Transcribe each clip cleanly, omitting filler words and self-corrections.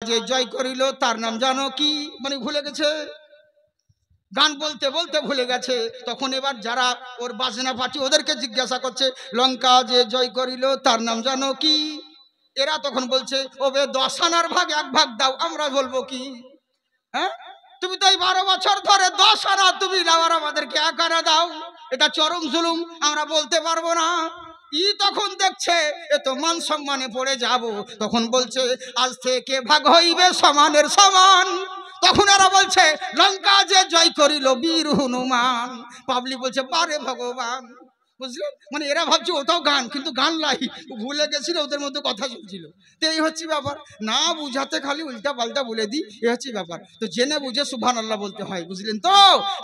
যে জয় করিল তার নাম জানো কি, মানে ভুলে গেছে, গান বলতে বলতে ভুলে গেছে। তখন এবার যারা ওর বাজনা পার্টি ওদেরকে জিজ্ঞাসা করছে লঙ্কা যে জয় করিল তার নাম জানো কি, এরা তখন বলছে ও বে 10 আনার ভাগ 1 ভাগ দাও, আমরা বলবো কি, হ্যাঁ তুমি তো এই 12 বছর ধরে 10 আনা তুমি আবার আমাদেরকে 1 আনা দাও, এটা চরম জুলুম, আমরা বলতে পারবো না। ই তখন দেখছে এ তো মান সম্মানে পড়ে যাব, তখন বলছে আজ থেকে ভাগ হইবে সমানের সমান। তখন এরা বলছে লঙ্কা যে জয় করিল বীর হনুমান। পাবলিক বলছে বারে ভগবান, বুঝলেন, মানে এরা ভাবছে ওটাও গান, কিন্তু গান লাই ভুলে গেছিল, ওদের মধ্যে কথা চলছিল। তো এই হচ্ছে ব্যাপার, না বুঝাতে খালি উল্টা পাল্টা বলে দিই, এই হচ্ছে ব্যাপার। তো জেনে বুঝে সুবহানাল্লাহ বলতে হয়, বুঝলেন তো।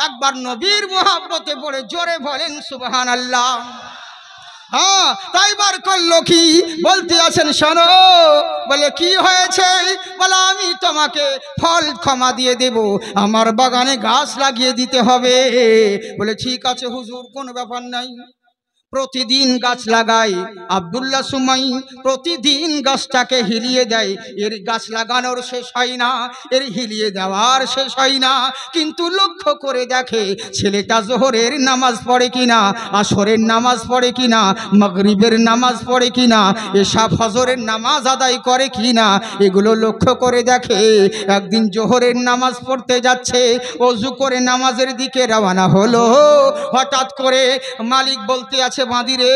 একবার নবীর মুহাব্বতে পড়ে জোরে বলেন সুবহানাল্লাহ। হ্যাঁ, তাই বার করলো কি বলতে আছেন শোনো, বলে কি হয়েছে, বলে আমি তোমাকে ফল ক্ষমা দিয়ে দেব, আমার বাগানে গাছ লাগিয়ে দিতে হবে। বলে ঠিক আছে হুজুর, কোনো ব্যাপার নাই। প্রতিদিন গাছ লাগায় আব্দুল্লাহ সুমাই, প্রতিদিন গাছটাকে হিলিয়ে দেয়। এর গাছ লাগানোর শেষ হয় না, এর হিলিয়ে দেওয়ার শেষ হয় না, কিন্তু লক্ষ্য করে দেখে ছেলেটা জোহরের নামাজ পড়ে কিনা, আসরের নামাজ পড়ে কিনা, মাগরিবের নামাজ পড়ে কিনা, এশা ফজরের নামাজ আদায় করে কিনা, এগুলো লক্ষ্য করে দেখে। একদিন জোহরের নামাজ পড়তে যাচ্ছে, ওযু করে নামাজের দিকে রওনা হলো। হঠাৎ করে মালিক বলতে আছে বাঁদিরে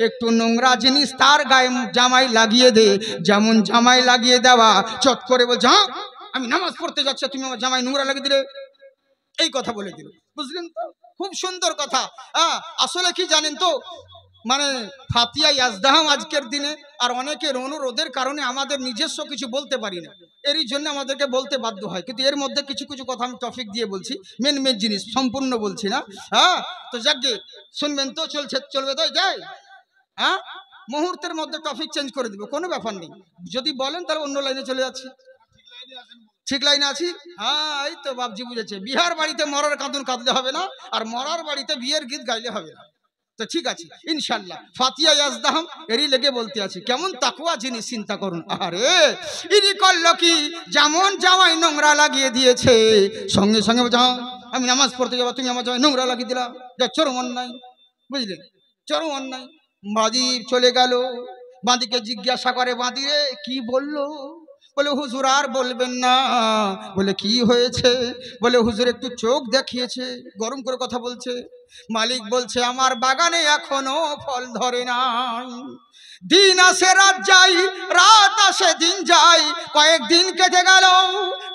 একটু নোংরা জিনিস তার গায়ে জামাই লাগিয়ে দে। যেমন জামাই লাগিয়ে দেওয়া, চট করে বলছে হ্যাঁ আমি নামাজ পড়তে যাচ্ছি, তুমি আমার জামাই নোংরা লাগিয়ে দিলে, এই কথা বলে দিল, বুঝলেন তো। খুব সুন্দর কথা। আসলে কি জানেন তো, মানে ফাতিয়া ইয়াজদাহাম আজকের দিনে আর অনেকের অনুরোধের কারণে আমাদের নিজস্ব কিছু বলতে পারি না, এরই জন্য আমাদেরকে বলতে বাধ্য হয়। কিন্তু এর মধ্যে কিছু কিছু কথা আমি টপিক দিয়ে বলছি, মেন মেন জিনিস, সম্পূর্ণ বলছি না। তো যাকে শুনবেন তো, চলবে তো যাই। মুহূর্তের মধ্যে টপিক চেঞ্জ করে দিব, কোনো ব্যাপার নেই। যদি বলেন তাহলে অন্য লাইনে চলে যাচ্ছি। ঠিক লাইনে আছি। এই তো বাবজি বুঝেছে, বিহার বাড়িতে মরার কাঁদুন কাঁদলে হবে না, আর মরার বাড়িতে বিয়ের গীত গাইলে হবে না। তো ঠিক আছে ইনশাল্লাহ, ফাতিয়া ইয়াজদাহাম এরই লেগে বলতে আছি, কেমন তাকওয়া জিনিস চিন্তা করুন। আরে ইনি করলো কি, যেমন জামাই নোংরা লাগিয়ে দিয়েছে, সঙ্গে সঙ্গে আমি নামাজ পড়তে যাবো, তুমি আমার জামাই নোংরা লাগিয়ে দিলা, যা চরম অন্যায়, বুঝলেন, চরম অন্যায়। বাঁধি চলে গেল, বাঁধিকে জিজ্ঞাসা করে বাঁধি রে কি বললো, বলে হুজুর আর বলবেন না। বলে কি হয়েছে, বলে হুজুর একটু চোখ দেখিয়েছে, গরম করে কথা বলছে। মালিক বলছে আমার বাগানে এখনো ফল ধরে নাই, দিন আসে রাত যাই, রাত আসে দিন যাই, কয়েকদিন কেটে গেল,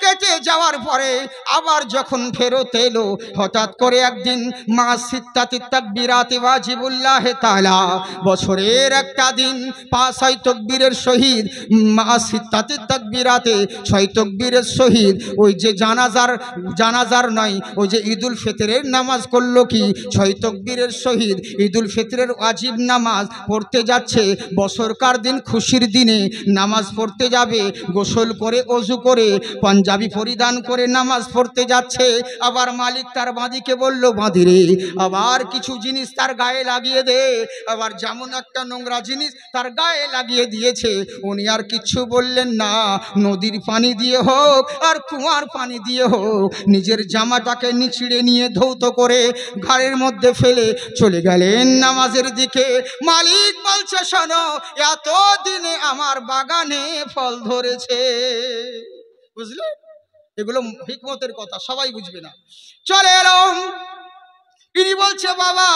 কেটে যাওয়ার পরে আবার যখন ফেরত এলো, হঠাৎ করে একদিন মা সিত্তাতি তাকবীরাতি ওয়াজিবুল্লাহ তাআলা, বছরের একটা দিন 5 তাকবীরের শহীদ, মা সিত্তাতি তাকবীরাতে 6 তাকবীরের শহীদ, ওই যে জানাজার নয়, ওই যে ঈদুল ফিতরের নামাজ করলো কি, 6 তাকবীরের শহীদ ঈদুল ফিতরের ওয়াজিব নামাজ পড়তে যাচ্ছে। বছরকার দিন খুশির দিনে নামাজ পড়তে যাবে, গোসল করে ওযু করে পাঞ্জাবি পরিধান করে নামাজ পড়তে যাচ্ছে। আবার মালিক তার বাঁধিকে বলল বাঁধি রে আবার কিছু জিনিস তার গায়ে লাগিয়ে দে। আবার যেমন একটা নোংরা জিনিস তার গায়ে লাগিয়ে দিয়েছে, উনি আর কিছু বললেন না, নদীর পানি দিয়ে হোক আর কুয়ার পানি দিয়ে হোক নিজের জামাটাকে নিচড়ে নিয়ে ধৌত করে ঘাড়ের মধ্যে ফেলে চলে গেলেন নামাজের দিকে। মালিক বলছে শোনো, এত দিনে আমার বাগানে ফল ধরেছে, বুঝলে, এগুলো হিকমতের কথা, সবাই বুঝবে না। চলে এলাম, ইনি বলছে বাবা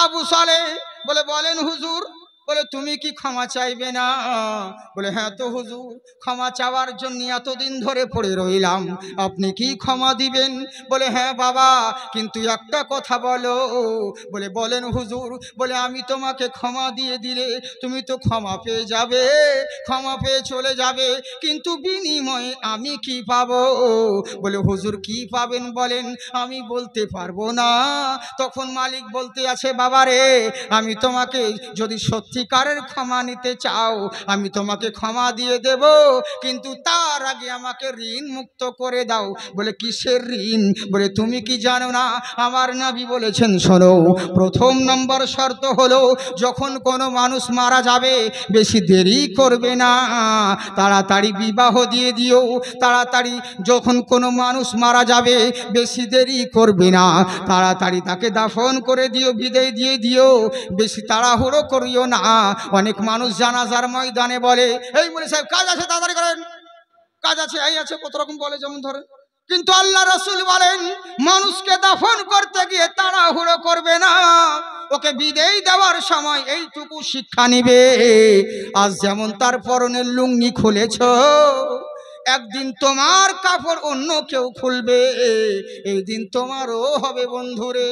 আবু সালেহ, বলে বলেন হুজুর, বলে তুমি কি ক্ষমা চাইবে না? বলে হ্যাঁ তো হুজুর, ক্ষমা চাওয়ার জন্য এতদিন ধরে পড়ে রইলাম, আপনি কি ক্ষমা দিবেন? বলে হ্যাঁ বাবা, কিন্তু একটা কথা বলো। বলে বলেন হুজুর। বলে আমি তোমাকে ক্ষমা দিয়ে দিলে তুমি তো ক্ষমা পেয়ে যাবে, ক্ষমা পেয়ে চলে যাবে, কিন্তু বিনিময়ে আমি কি পাবো? বলে হুজুর কি পাবেন বলেন? আমি বলতে পারবো না। তখন মালিক বলতে আছে বাবা রে, আমি তোমাকে যদি সত্যি সত্যিকারের ক্ষমা নিতে চাও আমি তোমাকে ক্ষমা দিয়ে দেব, কিন্তু তার আগে আমাকে ঋণ মুক্ত করে দাও। বলে কিসের ঋণ? বলে তুমি কি জানো না আমার নবী বলেছেন শোনো, প্রথম নম্বর শর্ত হলো যখন কোনো মানুষ মারা যাবে বেশি দেরি করবে না, তাড়াতাড়ি বিবাহ দিয়ে দিও। তাড়াতাড়ি যখন কোনো মানুষ মারা যাবে বেশি দেরি করবে না, তাড়াতাড়ি তাকে দাফন করে দিও, বিদায় দিয়ে দিও, বেশি তাড়াহুড়ো করিও না। অনেক মানুষ জানাজার ময়দানে বলে এই বলে সাহেব কাজ আছে তাড়াতাড়ি করেন, কাজ আছে এই আছে কত রকম বলে যেমন ধরেন, কিন্তু আল্লাহ রাসূল বলেন মানুষকে দাফন করতে গিয়ে তাড়াহুড়ো করবে না, ওকে বিদায় দেওয়ার সময় এইটুকু শিক্ষা নিবে। আজ যেমন তার পরনের লুঙ্গি খুলেছো, একদিন তোমার কাপড় অন্য কেউ খুলবে, এই দিন তোমারও হবে বন্ধুরে।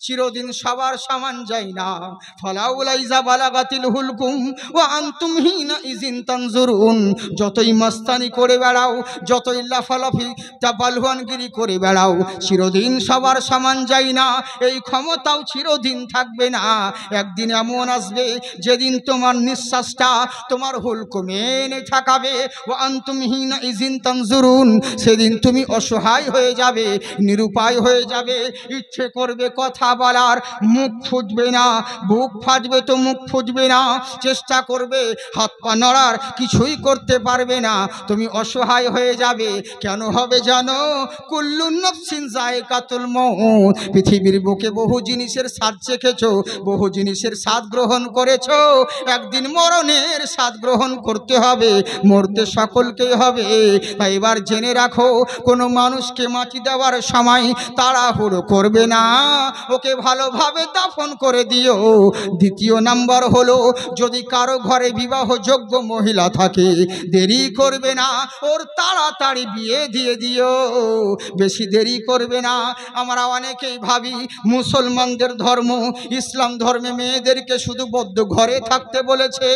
চিরদিন সবার সমান যায় না। ফালাউলাইজা বালাগাতিল হুলকুম ওয়া আনতুম হিনা ইজিন তানজুরুন, যতই মস্তানি করে বেড়াও, যতই লাফালাফি তাপালহুয়ানগিরি করে বেড়াও, চিরদিন সবার সমান যায় না, এই ক্ষমতাও চিরদিন থাকবে না। একদিন এমন আসবে যেদিন তোমার নিঃশ্বাসটা তোমার হুলকুমে এনে ঠেকাবে, ওয়া আনতুম হিনা ইজিন তানজুরুন, সেদিন তুমি অসহায় হয়ে যাবে, নিরুপায় হয়ে যাবে, ইচ্ছে করবে কথা বলার মুখ ফুটবে না, বুক ফাটবে তো মুখ ফুটবে না, চেষ্টা করবে হাত পা নড়ার কিছুই করতে পারবে না, তুমি অসহায় হয়ে যাবে। কেন হবে জানো? কুল্লুন নাফসিন যায়কাতুল মউত, পৃথিবীর বুকে বহু জিনিসের স্বাদ চেখেছো, বহু জিনিসের স্বাদ গ্রহণ করেছো, একদিন মরণের স্বাদ গ্রহণ করতে হবে, মরতে সকলকেই হবে। তাই এবার জেনে রাখো কোনো মানুষকে মাটি দেওয়ার সময় তাড়াহুড়ো করবে না, ওকে ভালোভাবে দাফন করে দিও। দ্বিতীয় নাম্বার হলো যদি কারো ঘরে বিবাহযোগ্য মহিলা থাকে দেরি করবে না, ওর তাড়াতাড়ি বিয়ে দিয়ে দিও, বেশি দেরি করবে না। আমরা অনেকেই ভাবি মুসলমানদের ধর্ম ইসলাম ধর্মে মেয়েদেরকে শুধু বদ্ধ ঘরে থাকতে বলেছে,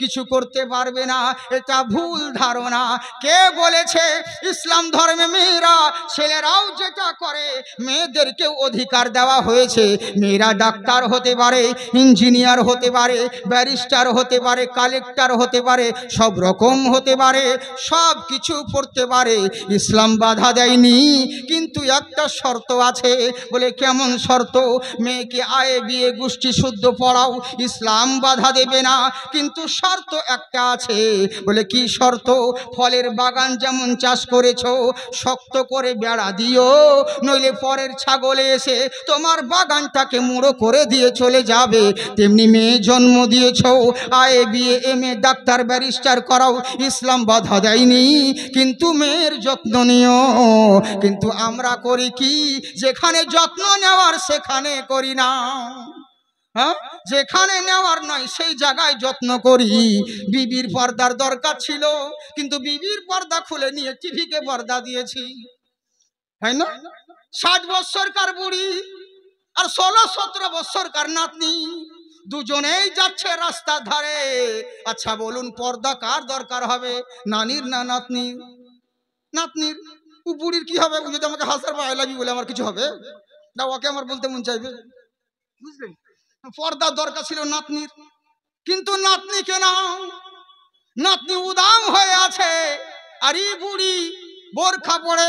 কিছু করতে পারবে না, এটা ভুল ধারণা। কে বলেছে? ইসলাম ধর্মে মেয়েরা ছেলেরাও যেটা করে মেয়েদেরকেও অধিকার দেওয়া হয়েছে। মেয়েরা ডাক্তার হতে পারে, ইঞ্জিনিয়ার হতে পারে, ব্যারিস্টার হতে পারে, কালেক্টর হতে পারে, সব রকম হতে পারে, সব কিছু পড়তে পারে, ইসলাম বাধা দেয়নি। কিন্তু একটা শর্ত আছে। বলে কেমন শর্ত? মেয়েকে আয়ে বিয়ে গোষ্ঠী শুদ্ধ পড়াও, ইসলাম বাধা দেবে না, কিন্তু শর্ত একটা আছে। বলে কি শর্ত? ফলের বাগান যেমন চাষ করেছো শক্ত করে বেড়া দিও, নইলে পরের ছাগলে এসে তোমার বাগানটাকে মুড়ো করে দিয়ে চলে যাবে। তেমনি মেয়ে জন্ম দিয়েছো, আয়ে বিয়ে এমএ ডাক্তার ব্যারিস্টার করাও, ইসলাম বাধা দেয়নি, কিন্তু মেয়ের যত্ন নিও। কিন্তু আমরা করি কি? যেখানে যত্ন নেওয়ার সেখানে করি না, হ্যাঁ, যেখানে নেওয়ার নয় সেই জায়গায় যত্ন করি। বিবির পর্দার দরকার ছিল, কিন্তু বিবির পর্দা খুলে নিয়ে টিভিকে পর্দা দিয়েছি, তাই না? 60 বছরকার বুড়ি আর 16-17 বছরকার নাতনি, দুজনেই যাচ্ছে রাস্তার ধারে। আচ্ছা বলুন পর্দা কার দরকার হবে, নানির না নাতনির? নাতনির। ও বুড়ির কি হবে? ও যদি আমাকে হাসার বা আই লাভ ইউ বলে আমার কিছু হবে না? ওকে আমার বলতে মন চাইবে, বুঝলেন? পর্দার দরকার ছিল নাতনির, কিন্তু নাতনিকে নাও, নাতনি উদাম হয়ে আছে, আর এই বুড়ি বোরখা পরে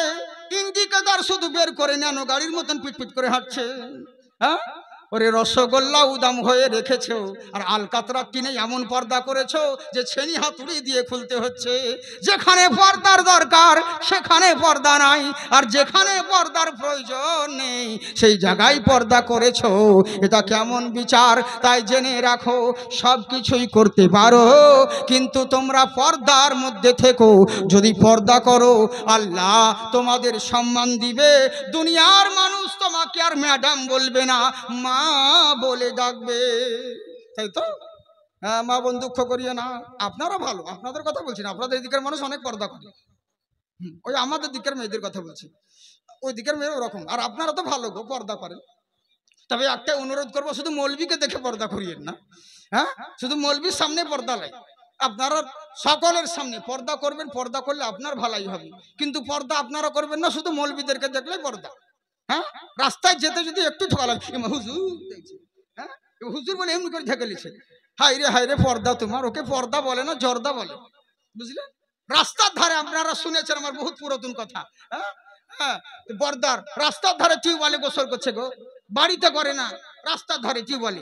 ইন্ডিকেটর শুধু বের করে নেন গাড়ির মতন পিটপিট করে হাঁটছে। হ্যাঁ, ওরে রসগোল্লা উদাম হয়ে রেখেছো, আর আলকাতরা কিনে এমন পর্দা করেছো যে ছেনি হাতুড়ি দিয়ে খুলতে হচ্ছে। যেখানে পর্দার দরকার সেখানে পর্দা নাই, আর যেখানে পর্দার প্রয়োজন নেই সেই জায়গায় পর্দা করেছো। এটা কেমন বিচার? তাই জেনে রাখো সব কিছুই করতে পারো, কিন্তু তোমরা পর্দার মধ্যে থেকো। যদি পর্দা করো আল্লাহ তোমাদের সম্মান দিবে, দুনিয়ার মানুষ তোমাকে আর ম্যাডাম বলবে না, মা বলে ডাকবে, তাই তো? হ্যাঁ, মা বোন দুঃখ করিয়ে না, আপনারা ভালো, আপনাদের কথা বলছি না, আপনাদের দিকের মানুষ অনেক পর্দা করে, ওই আমাদের দিকের মেয়েদের কথা বলছি, ওই দিকের মেয়ের ওরকম, আর আপনারা তো ভালো গো পর্দা করেন। তবে একটা অনুরোধ করবো, শুধু মৌলবীকে দেখে পর্দা করিয়েন না, হ্যাঁ, শুধু মৌলবীর সামনে পর্দা লাই, আপনারা সকলের সামনে পর্দা করবেন, পর্দা করলে আপনার ভালাই হবে, কিন্তু পর্দা আপনারা করবেন না শুধু মৌলবীদেরকে দেখলে পর্দা। হ্যাঁ, রাস্তায় যেতে যদি একটু ঠকা লাগে হুজুর দেখছি, হ্যাঁ হুজুর বলে এমনি করে ঠেকে লিখছে, হাই রে পর্দা তোমার, ওকে পর্দা বলে না, জর্দা বলে, বুঝলেন? রাস্তার ধারে আপনারা শুনেছেন আমার বহুত পুরাতন কথা। হ্যাঁ হ্যাঁ, পর্দার রাস্তার ধারে টিউবওয়েলে গোসল করছে গো, বাড়িতে করে না, রাস্তার ধারে টিউবওয়েলে।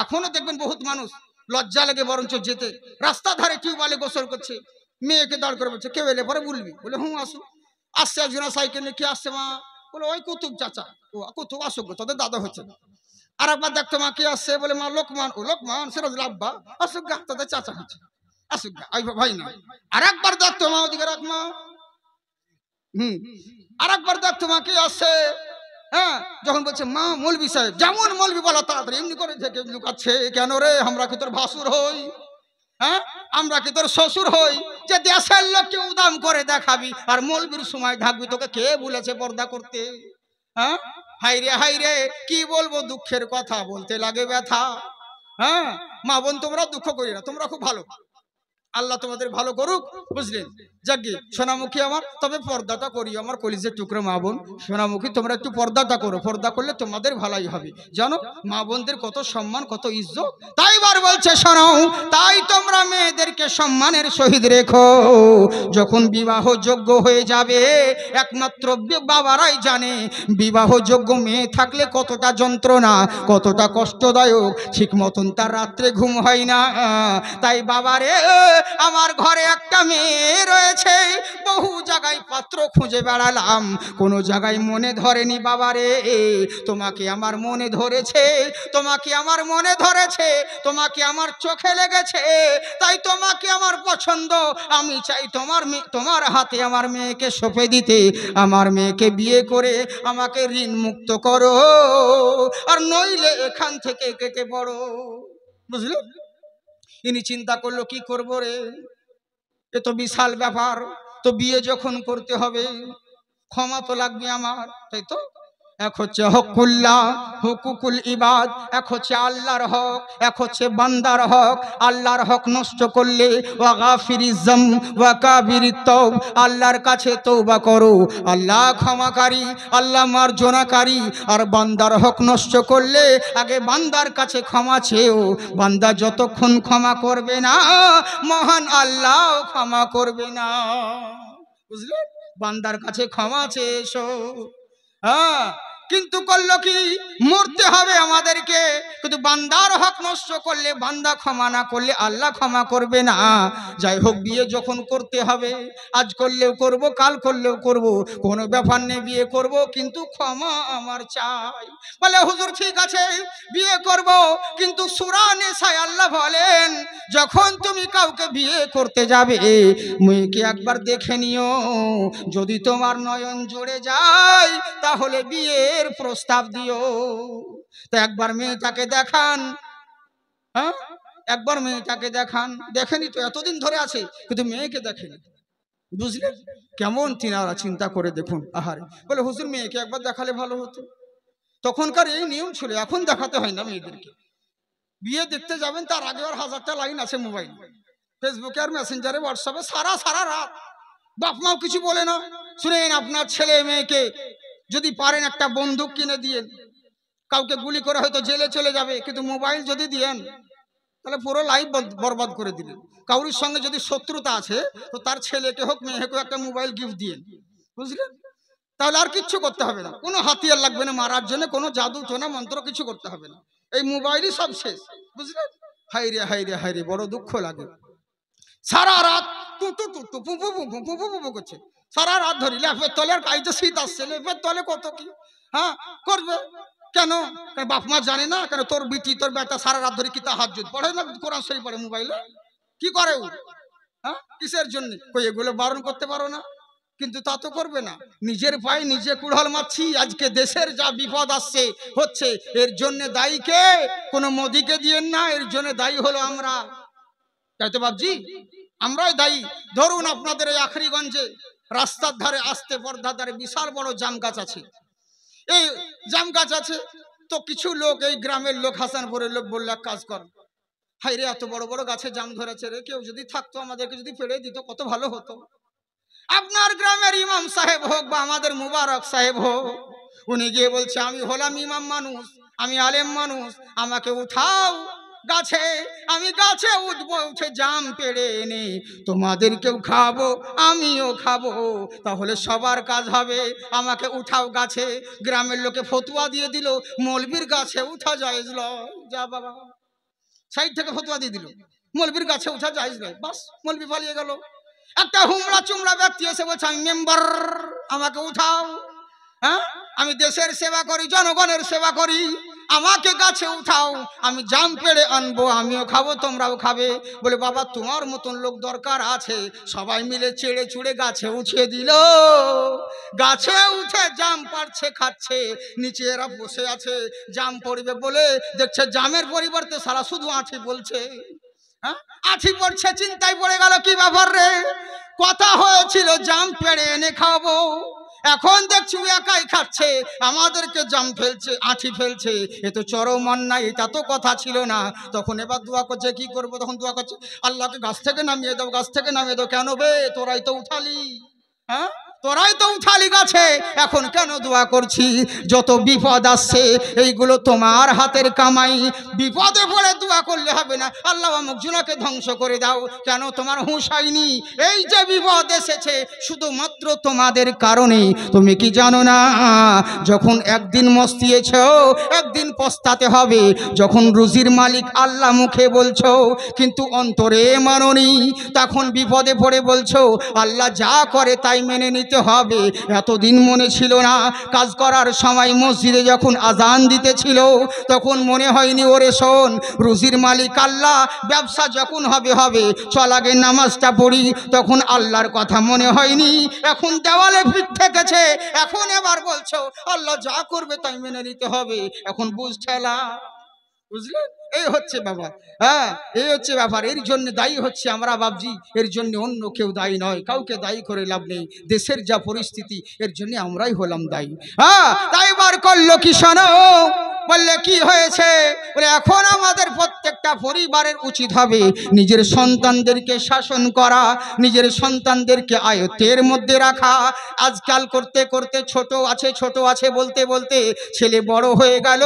এখনো দেখবেন বহুত মানুষ লজ্জা লাগে বরঞ্চ যেতে, রাস্তার ধারে টিউবওয়েলে গোসল করছে। মেয়েকে দাঁড় করে বলছে, কেউ এলে পরে বলবি? বলে হুম আসুন। আসছে একজন সাইকেল নিয়ে, কি আসছে মা? বলে ওই কুতুব চাচা। ও কুতুব, আসুক গো, তোদের দাদা হচ্ছে। আর একবার দেখতো মা কে আসছে? বলে মা লোকমান। ও লোকমান, সেটা আব্বা। আসুক গা, তোদের চাচা হচ্ছে, আসুক গা, ভাই না। আর একবার দেখতো মা, ওদিকে রাখ মা। আর একবার দেখতো মা কে আসছে। হ্যাঁ, যখন বলছে মা মৌলবি সাহেব, যেমন মৌলবি বলা তাড়াতাড়ি এমনি করে থেকে লুকাচ্ছে। কেন রে, আমরা কি তোর ভাসুর হই? হ্যাঁ, আমরা কি তোর শ্বশুর হই যে দেশের লোককে উদাম করে দেখাবি আর মৌলবির সময় ঢাকবি? তোকে কে বলেছে পর্দা করতে? হ্যাঁ, হাই রে, কি বলবো, দুঃখের কথা বলতে লাগে ব্যথা। হ্যাঁ, মা বোন তোমরা দুঃখ করি না, তোমরা খুব ভালো, আল্লাহ তোমাদের ভালো করুক, বুঝলেন? যাকে সোনামুখী আমার, তবে পর্দাটা করি আমার কলিজের টুকরো মা বোন, সোনামুখী তোমরা একটু পর্দাটা করো, পর্দা করলে তোমাদের ভালোই হবে, জানো মা বোনদের কত সম্মান, কত ইজ্জত। তাই বার বলছে শোনো, তাই তোমরা মেয়েদেরকে সম্মানের সহিত রেখো। যখন বিবাহ যোগ্য হয়ে যাবে, একমাত্র বাবারাই জানে বিবাহ যোগ্য মেয়ে থাকলে কতটা যন্ত্রণা, কতটা কষ্টদায়ক, ঠিক মতন তার রাত্রে ঘুম হয় না। তাই বাবারে, আমার ঘরে একটা মেয়ে রয়েছে, বহু জায়গায় পাত্র খুঁজে বেড়ালাম, কোনো জায়গায় মনে ধরেনি বাবারে। তোমাকে আমার মনে ধরেছে, তোমাকে আমার মনে ধরেছে, তোমাকে আমার চোখে লেগেছে, তাই তোমাকে আমার পছন্দ। আমি চাই তোমার হাতে আমার মেয়েকে সঁপে দিতে, আমার মেয়েকে বিয়ে করে আমাকে ঋণ মুক্ত করো, আর নইলে এখান থেকে কেটে পড়ো। বুঝলে? ইনি চিন্তা করলো, কি করবো রে, এ তো বিশাল ব্যাপার। তো বিয়ে যখন করতে হবে, ক্ষমা তো লাগবে আমার, তাই তো? এক হচ্ছে হকুল্লাহ, হুকুকুল ইবাদ, এক হচ্ছে আল্লাহর হক, এক হচ্ছে বান্দার হক। আল্লাহর হক নষ্ট করলে ওয়া গাফিরিজ যাম ওয়া কাবিরিত তওব, আল্লাহর কাছে তওবা করো, আল্লাহ ক্ষমাকারী, আল্লাহ মার্জনাকারী। আর বান্দার হক নষ্ট করলে আগে বান্দার কাছে ক্ষমা চেও, বান্দা যতক্ষণ ক্ষমা করবে না, মহান আল্লাহ ক্ষমা করবে না। বুঝলে? বান্দার কাছে ক্ষমা চেয়েছো। হ্যাঁ, কিন্তু করলো কি, মরতে হবে আমাদেরকে, কিন্তু বান্দার হক নষ্ট করলে, বান্দা ক্ষমা না করলে আল্লাহ ক্ষমা করবে না। যাই হোক, বিয়ে যখন করতে হবে, আজ করলেও করব, কাল করলেও করব, কোনো ব্যাপার নেই, বিয়ে করব, কিন্তু ক্ষমা আমার চাই। বলে হুজুর ঠিক আছে, বিয়ে করব, কিন্তু সূরা নিসায় আল্লাহ বলেন, যখন তুমি কাউকে বিয়ে করতে যাবে, মেয়েকে একবার দেখে নিও, যদি তোমার নয়ন জুড়ে যায় তাহলে বিয়ের প্রস্তাব দিও। তো একবার মেয়েটাকে দেখান, হ্যাঁ, একবার মেয়েটাকে দেখান। দেখেনি তো, এতদিন ধরে আছে, কিন্তু মেয়েকে দেখেনি। বুঝলেন? কেমন তিনারা চিন্তা করে দেখুন। আহারে, বলে হুজুর মেয়েকে একবার দেখালে ভালো হতো। তখনকার এই নিয়ম ছিল, এখন দেখাতে হয় না মেয়েদেরকে। বিয়ে দেখতে যাবেন, তার আগে আর 1000টা লাইন আছে মোবাইল, ফেসবুকে আর মেসেঞ্জারে, হোয়াটসঅ্যাপে, সারা রাত। বাপ মাও কিছু বলে না। শুনেন, আপনার ছেলে মেয়েকে যদি পারেন একটা বন্দুক কিনে দিয়েন, কাউকে গুলি করে হয়তো জেলে চলে যাবে, কিন্তু মোবাইল যদি দিয়েন তাহলে পুরো লাইফ বরবাদ করে দিলেন। কাউরির সঙ্গে যদি শত্রুতা আছে, তো তার ছেলেকে হোক মেয়েকে একটা মোবাইল গিফট দিয়েন, বুঝলেন? তাহলে আর কিচ্ছু করতে হবে না, কোনো হাতিয়ার লাগবে না মারার জন্য, কোনো জাদু টোনা মন্ত্র কিছু করতে হবে না, এই মোবাইলই সব শেষ। বুঝলেন? হাই রে, বড় দুঃখ লাগে। সারা রাত করছে, সারা রাত ধরি লেপের তলে, আর কাইতে শীত আসছে, লেপের তলে কত কি হ্যাঁ করবে। কেন? বাপ মা জানে না কেন? তোর বিটি, তোর বেটা সারা রাত ধরে কি তাহাজ্জুদ পড়ে না, কোরআন শরীফ পড়ে মোবাইলে? কি করে ও? হ্যাঁ, কিসের জন্য? কই এগুলো বারণ করতে পারো না? কিন্তু তা তো করবে না। নিজের পায়ে নিজে কুড়াল মারছি। আজকে দেশের যা বিপদ আসছে হচ্ছে, এর জন্য দায়ী কে? কোনো মোদিকে দিয়েন না, এর জন্য দায়ী হলো আমরা, তাই তো বাবজি? আমরাই দায়ী। ধরুন আপনাদের এই আখরিগঞ্জে রাস্তার ধারে, আসতে পর্দার ধারে বিশাল বড় জাম গাছ আছে। এই জাম গাছ আছে, তো কিছু লোক, এই গ্রামের লোক, হাসানপুরের লোক বললে এক কাজ কর, হাই রে এত বড় বড় গাছে জাম ধরেছে রে, কেউ যদি থাকতো আমাদেরকে যদি পেড়ে দিত কত ভালো হতো। আপনার গ্রামের ইমাম সাহেব হোক বা আমাদের মুবারক সাহেব হোক, উনি গিয়ে বলছে, আমি হলাম ইমাম মানুষ, আমি আলেম মানুষ, আমাকে উঠাও, গাছে, আমি গাছে উঠবো, উঠে জাম পেড়ে এনে তোমাদেরকেও খাবো, আমিও খাবো, তাহলে সবার কাজ হবে। আমাকে উঠাও গাছে। গ্রামের লোকে ফতুয়া দিয়ে দিল মৌলবীর গাছে উঠা জায়েজ নয়। যা বাবা, সাইড থেকে ফতুয়া দিয়ে দিল মৌলবীর গাছে উঠা জায়েজ নয়। বাস, মৌলবী পালিয়ে গেল। একটা হুমড়া চুমড়া ব্যক্তি এসে বলছে আমি মেম্বার, আমাকে উঠাও। হ্যাঁ, আমি দেশের সেবা করি, জনগণের সেবা করি, আমাকে গাছে উঠাও, আমি জাম পেড়ে আনবো, আমিও খাবো, তোমরাও খাবে। বলে বাবা তোমার মতন লোক দরকার আছে। সবাই মিলে চেড়ে চুড়ে গাছে উঠিয়ে দিল। গাছে উঠে জাম পাড়ছে, খাচ্ছে। নিচে এরা বসে আছে, জাম পড়বে বলে দেখছে জামের পরিবর্তে সারা শুধু আঁঠি বলছে। হ্যাঁ, আঁঠি পড়ছে, চিন্তায় পড়ে গেল কি ব্যাপার রে, কথা হয়েছিল জাম পেড়ে এনে খাবো, এখন দেখছি একাই খাচ্ছে, আমাদেরকে জাম ফেলছে, আঁঠি ফেলছে, এ তো চরম অন্যায়, এটা তো কথা ছিল না। তখন এবার দোয়া করছে, কি করবো, তখন দোয়া করছে আল্লাহকে গাছ থেকে নামিয়ে দাও, গাছ থেকে নামিয়ে দাও। কেন বে, তোরাই তো উঠালি, হ্যাঁ তোরাই তো উঠালি গাছে, এখন কেন দোয়া করছি? যত বিপদ আসছে এইগুলো তোমার হাতের কামাই, বিপদে পড়ে দোয়া করলে হবে না আল্লাহ অমুক জনাকে ধ্বংস করে দাও। কেন তোমার হুঁশ হয়নি? এই যে বিপদ এসেছে শুধুমাত্র তোমাদের কারণে। তুমি কি জানো না, যখন একদিন মস্তিয়েছ একদিন পস্তাতে হবে। যখন রুজির মালিক আল্লাহ মুখে বলছো কিন্তু অন্তরে মানোনি, তখন বিপদে পড়ে বলছো আল্লাহ যা করে তাই মেনে নিতে হবে। এতদিন মনে ছিল না, কাজ করার সময় মসজিদে যখন আজান দিতেছিল তখন মনে হয়নি ওরে শোন রুজির মালিক আল্লাহ, ব্যবসা যখন হবে হবে, চল আগে নামাজটা পড়ি, তখন আল্লাহর কথা মনে হয়নি। এখন দেওয়ালে পিঠ ঠেকেছে, এখন এবার বলছো আল্লাহ যা করবে তাই মেনে নিতে হবে। এখন বুঝ ঠেলা, বুঝলেন? এই হচ্ছে বাবা, হ্যাঁ এই হচ্ছে ব্যাপার। এর জন্য দায়ী হচ্ছে আমরা বাবজি, এর জন্য অন্য কেউ দায়ী নয়, কাউকে দায়ী করে লাভ নেই। দেশের যা পরিস্থিতি এর জন্য আমরাই হলাম দায়ী। হ্যাঁ, তাই বার করলো কি শোনো, বললে কি হয়েছে? বলে এখন আমাদের প্রত্যেকটা পরিবারের উচিত হবে নিজের সন্তানদেরকে শাসন করা, নিজের সন্তানদেরকে আয়ত্তের মধ্যে রাখা। আজকাল করতে করতে ছোট আছে ছোট আছে বলতে বলতে ছেলে বড় হয়ে গেল,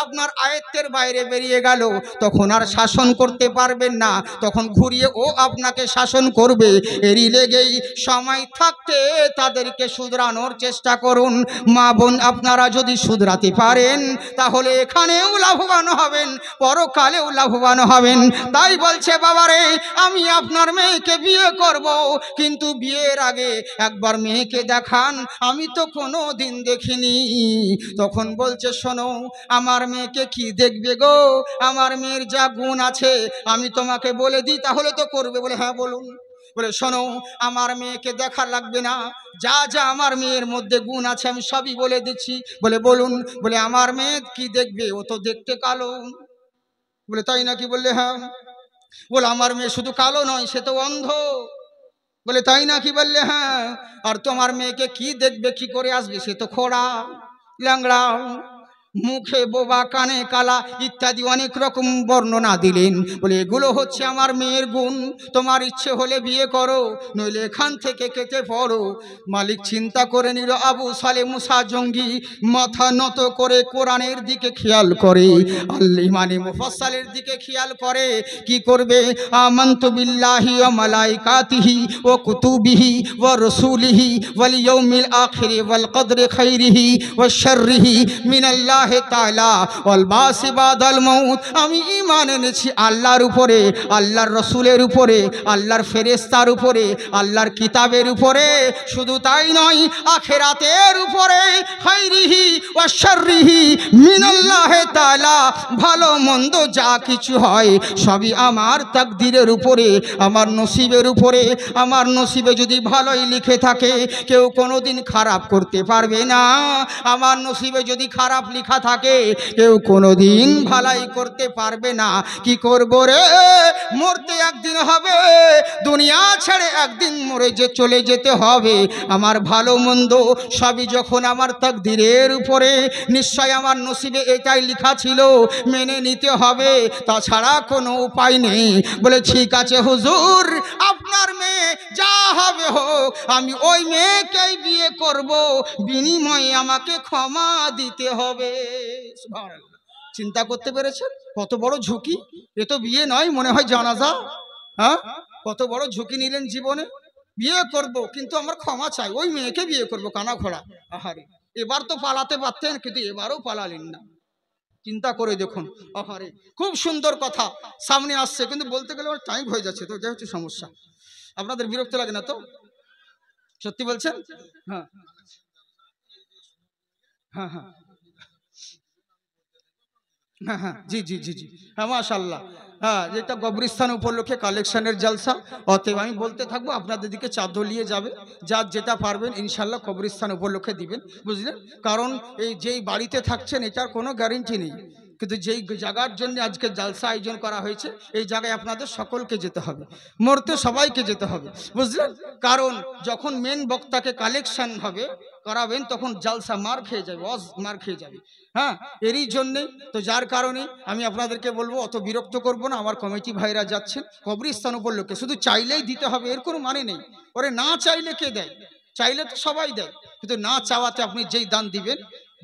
আপনার আয়ত্তের বাইরে বেরিয়ে গেল, তখন আর শাসন করতে পারবেন না, তখন ঘুরিয়ে ও আপনাকে শাসন করবে। এরই লেগেই সময় থাকতে তাদেরকে শুধরানোর চেষ্টা করুন। মা বোন আপনারা যদি শুধরাতে পারেন তাহলে এখানেও লাভবান হবেন, পরকালেও লাভবান হবেন। তাই বলছে বাবারে আমি আপনার মেয়েকে বিয়ে করব, কিন্তু বিয়ের আগে একবার মেয়েকে দেখান, আমি তো কোনো দিন দেখিনি। তখন বলছে শোনো আমার মেয়েকে কি দেখবে গো, আমার মেয়ের যা গুণ আছে আমি তোমাকে বলে দিই, তাহলে তো করবে। বলে হ্যাঁ বলুন। বলে শোনো আমার মেয়েকে দেখা লাগবে না, যা যা আমার মেয়ের মধ্যে গুণ আছে আমি সবই বলে দিচ্ছি। বলে বলুন। বলে আমার মেয়ে কি দেখবে, ও তো দেখতে কালো। বলে তাই নাকি? বললে হ্যাঁ। বলে আমার মেয়ে শুধু কালো নয়, সে তো অন্ধ। বলে তাই নাকি? বললে হ্যাঁ। আর তোমার মেয়েকে কি দেখবে, কি করে আসবে, সে তো খোড়া, ল্যাংড়া, মুখে বোবা, কানে কালা, ইত্যাদি অনেক রকম বর্ণনা দিলেন। বলে এগুলো হচ্ছে আমার মেয়ের গুণ, তোমার ইচ্ছে হলে বিয়ে করো, নইলে এখান থেকে কেটে পড়ো। মালিক চিন্তা করে নিল, আবু সালে মুসা জঙ্গি মাথা নত করে কোরআনের দিকে খেয়াল করে, আল ইমানে মুফাসসালের দিকে খেয়াল করে। কি করবে? আমানতু বিল্লাহি ওয়া মালাইকাতিহি ওয়া কুতুবিহি ওয়া রাসূলিহি ওয়াল ইয়াউমিল আখির ওয়াল কদরি খাইরিহি ওয়া শাররিহি মিনাল্লাহ তাআলা ওয়াল বাসি বাদাল মাউত। আমি ঈমান এনেছি আল্লাহর উপরে, আল্লাহর রাসূলের উপরে, আল্লাহর ফেরেশতার উপরে, আল্লাহর কিতাবের উপরে, শুধু তাই নয় আখিরাতের উপরে। খাইরিহি ওয়া শাররিহি মিনাল্লাহ তাআলা, ভালো মন্দ যা কিছু হয় সবই আমার তাকদীরের উপরে, আমার নসিবের উপরে। আমার নসিবে যদি ভালোই লিখে থাকে কেউ কোনোদিন খারাপ করতে পারবে না, আমার নসিবে যদি খারাপ লেখা থাকে কেউ কোনোদিন ভালাই করতে পারবে না। কি করব রে, মরতে একদিন হবে, দুনিয়া ছেড়ে একদিন মরে যে চলে যেতে হবে। আমার ভালো মন্দ সবই যখন আমার তাকদীরের উপরে, নিশ্চয় আমার নসিবে এটাই লেখা ছিল, মেনে নিতে হবে, তাছাড়া কোনো উপায় নেই। বলে ঠিক আছে হুজুর, আপনার মেয়ে যা হবে হোক, আমি ওই মেয়েকেই বিয়ে করব, বিনিময়ে আমাকে ক্ষমা দিতে হবে। সুবহানাল্লাহ। চিন্তা করতে পেরেছেন কত বড় ঝুঁকি? এ তো বিয়ে নয়, মনে হয় জানাজা। হ্যাঁ, কত বড় ঝুঁকি নিলেন জীবনে। বিয়ে করব কিন্তু আমার ক্ষমা চাই, ওই মেয়েকে বিয়ে করব কানা ঘোড়া। আহারে, এবার তো পালাতে পারতেন, কিন্তু এবারও পালালেন না। চিন্তা করে দেখুন। আহারে, খুব সুন্দর কথা সামনে আসছে, কিন্তু বলতে গেলে আমার টাইম হয়ে যাচ্ছে, তো যা হচ্ছে সমস্যা। আপনাদের বিরক্ত লাগে না তো? সত্যি বলছেন? হ্যাঁ হ্যাঁ হ্যাঁ হ্যাঁ হ্যাঁ, জি জি জি জি, হ্যাঁ মাশাআল্লাহ। হ্যাঁ, যেটা কবরস্থান উপলক্ষে কালেকশনের জলসা, অতএব আমি বলতে থাকবো, আপনাদের দিকে চাদর নিয়ে যাবে, যার যেটা পারবেন ইনশাল্লাহ কবরস্থান উপলক্ষে দিবেন, বুঝলেন? কারণ এই যেই বাড়িতে থাকছেন এটার কোনো গ্যারেন্টি নেই, কিন্তু যেই জায়গার জন্য আজকে জলসা আয়োজন করা হয়েছে এই জায়গায় আপনাদের সকলকে যেতে হবে, মরতে সবাইকে যেতে হবে, বুঝলেন? কারণ যখন মেন বক্তাকে কালেকশন হবে করাবেন তখন জলসা মার খেয়ে যাবে, মার খেয়ে যাবে। হ্যাঁ, এরই জন্যে তো, যার কারণে আমি আপনাদেরকে বলবো অত বিরক্ত করব না। আমার কমিটি ভাইরা যাচ্ছেন কবরস্থান উপলক্ষে, শুধু চাইলেই দিতে হবে এর কোনো মানে নেই। ওরে না চাইলে কে দেয়? চাইলে তো সবাই দেয়, কিন্তু না চাওয়াতে আপনি যেই দান দিবেন,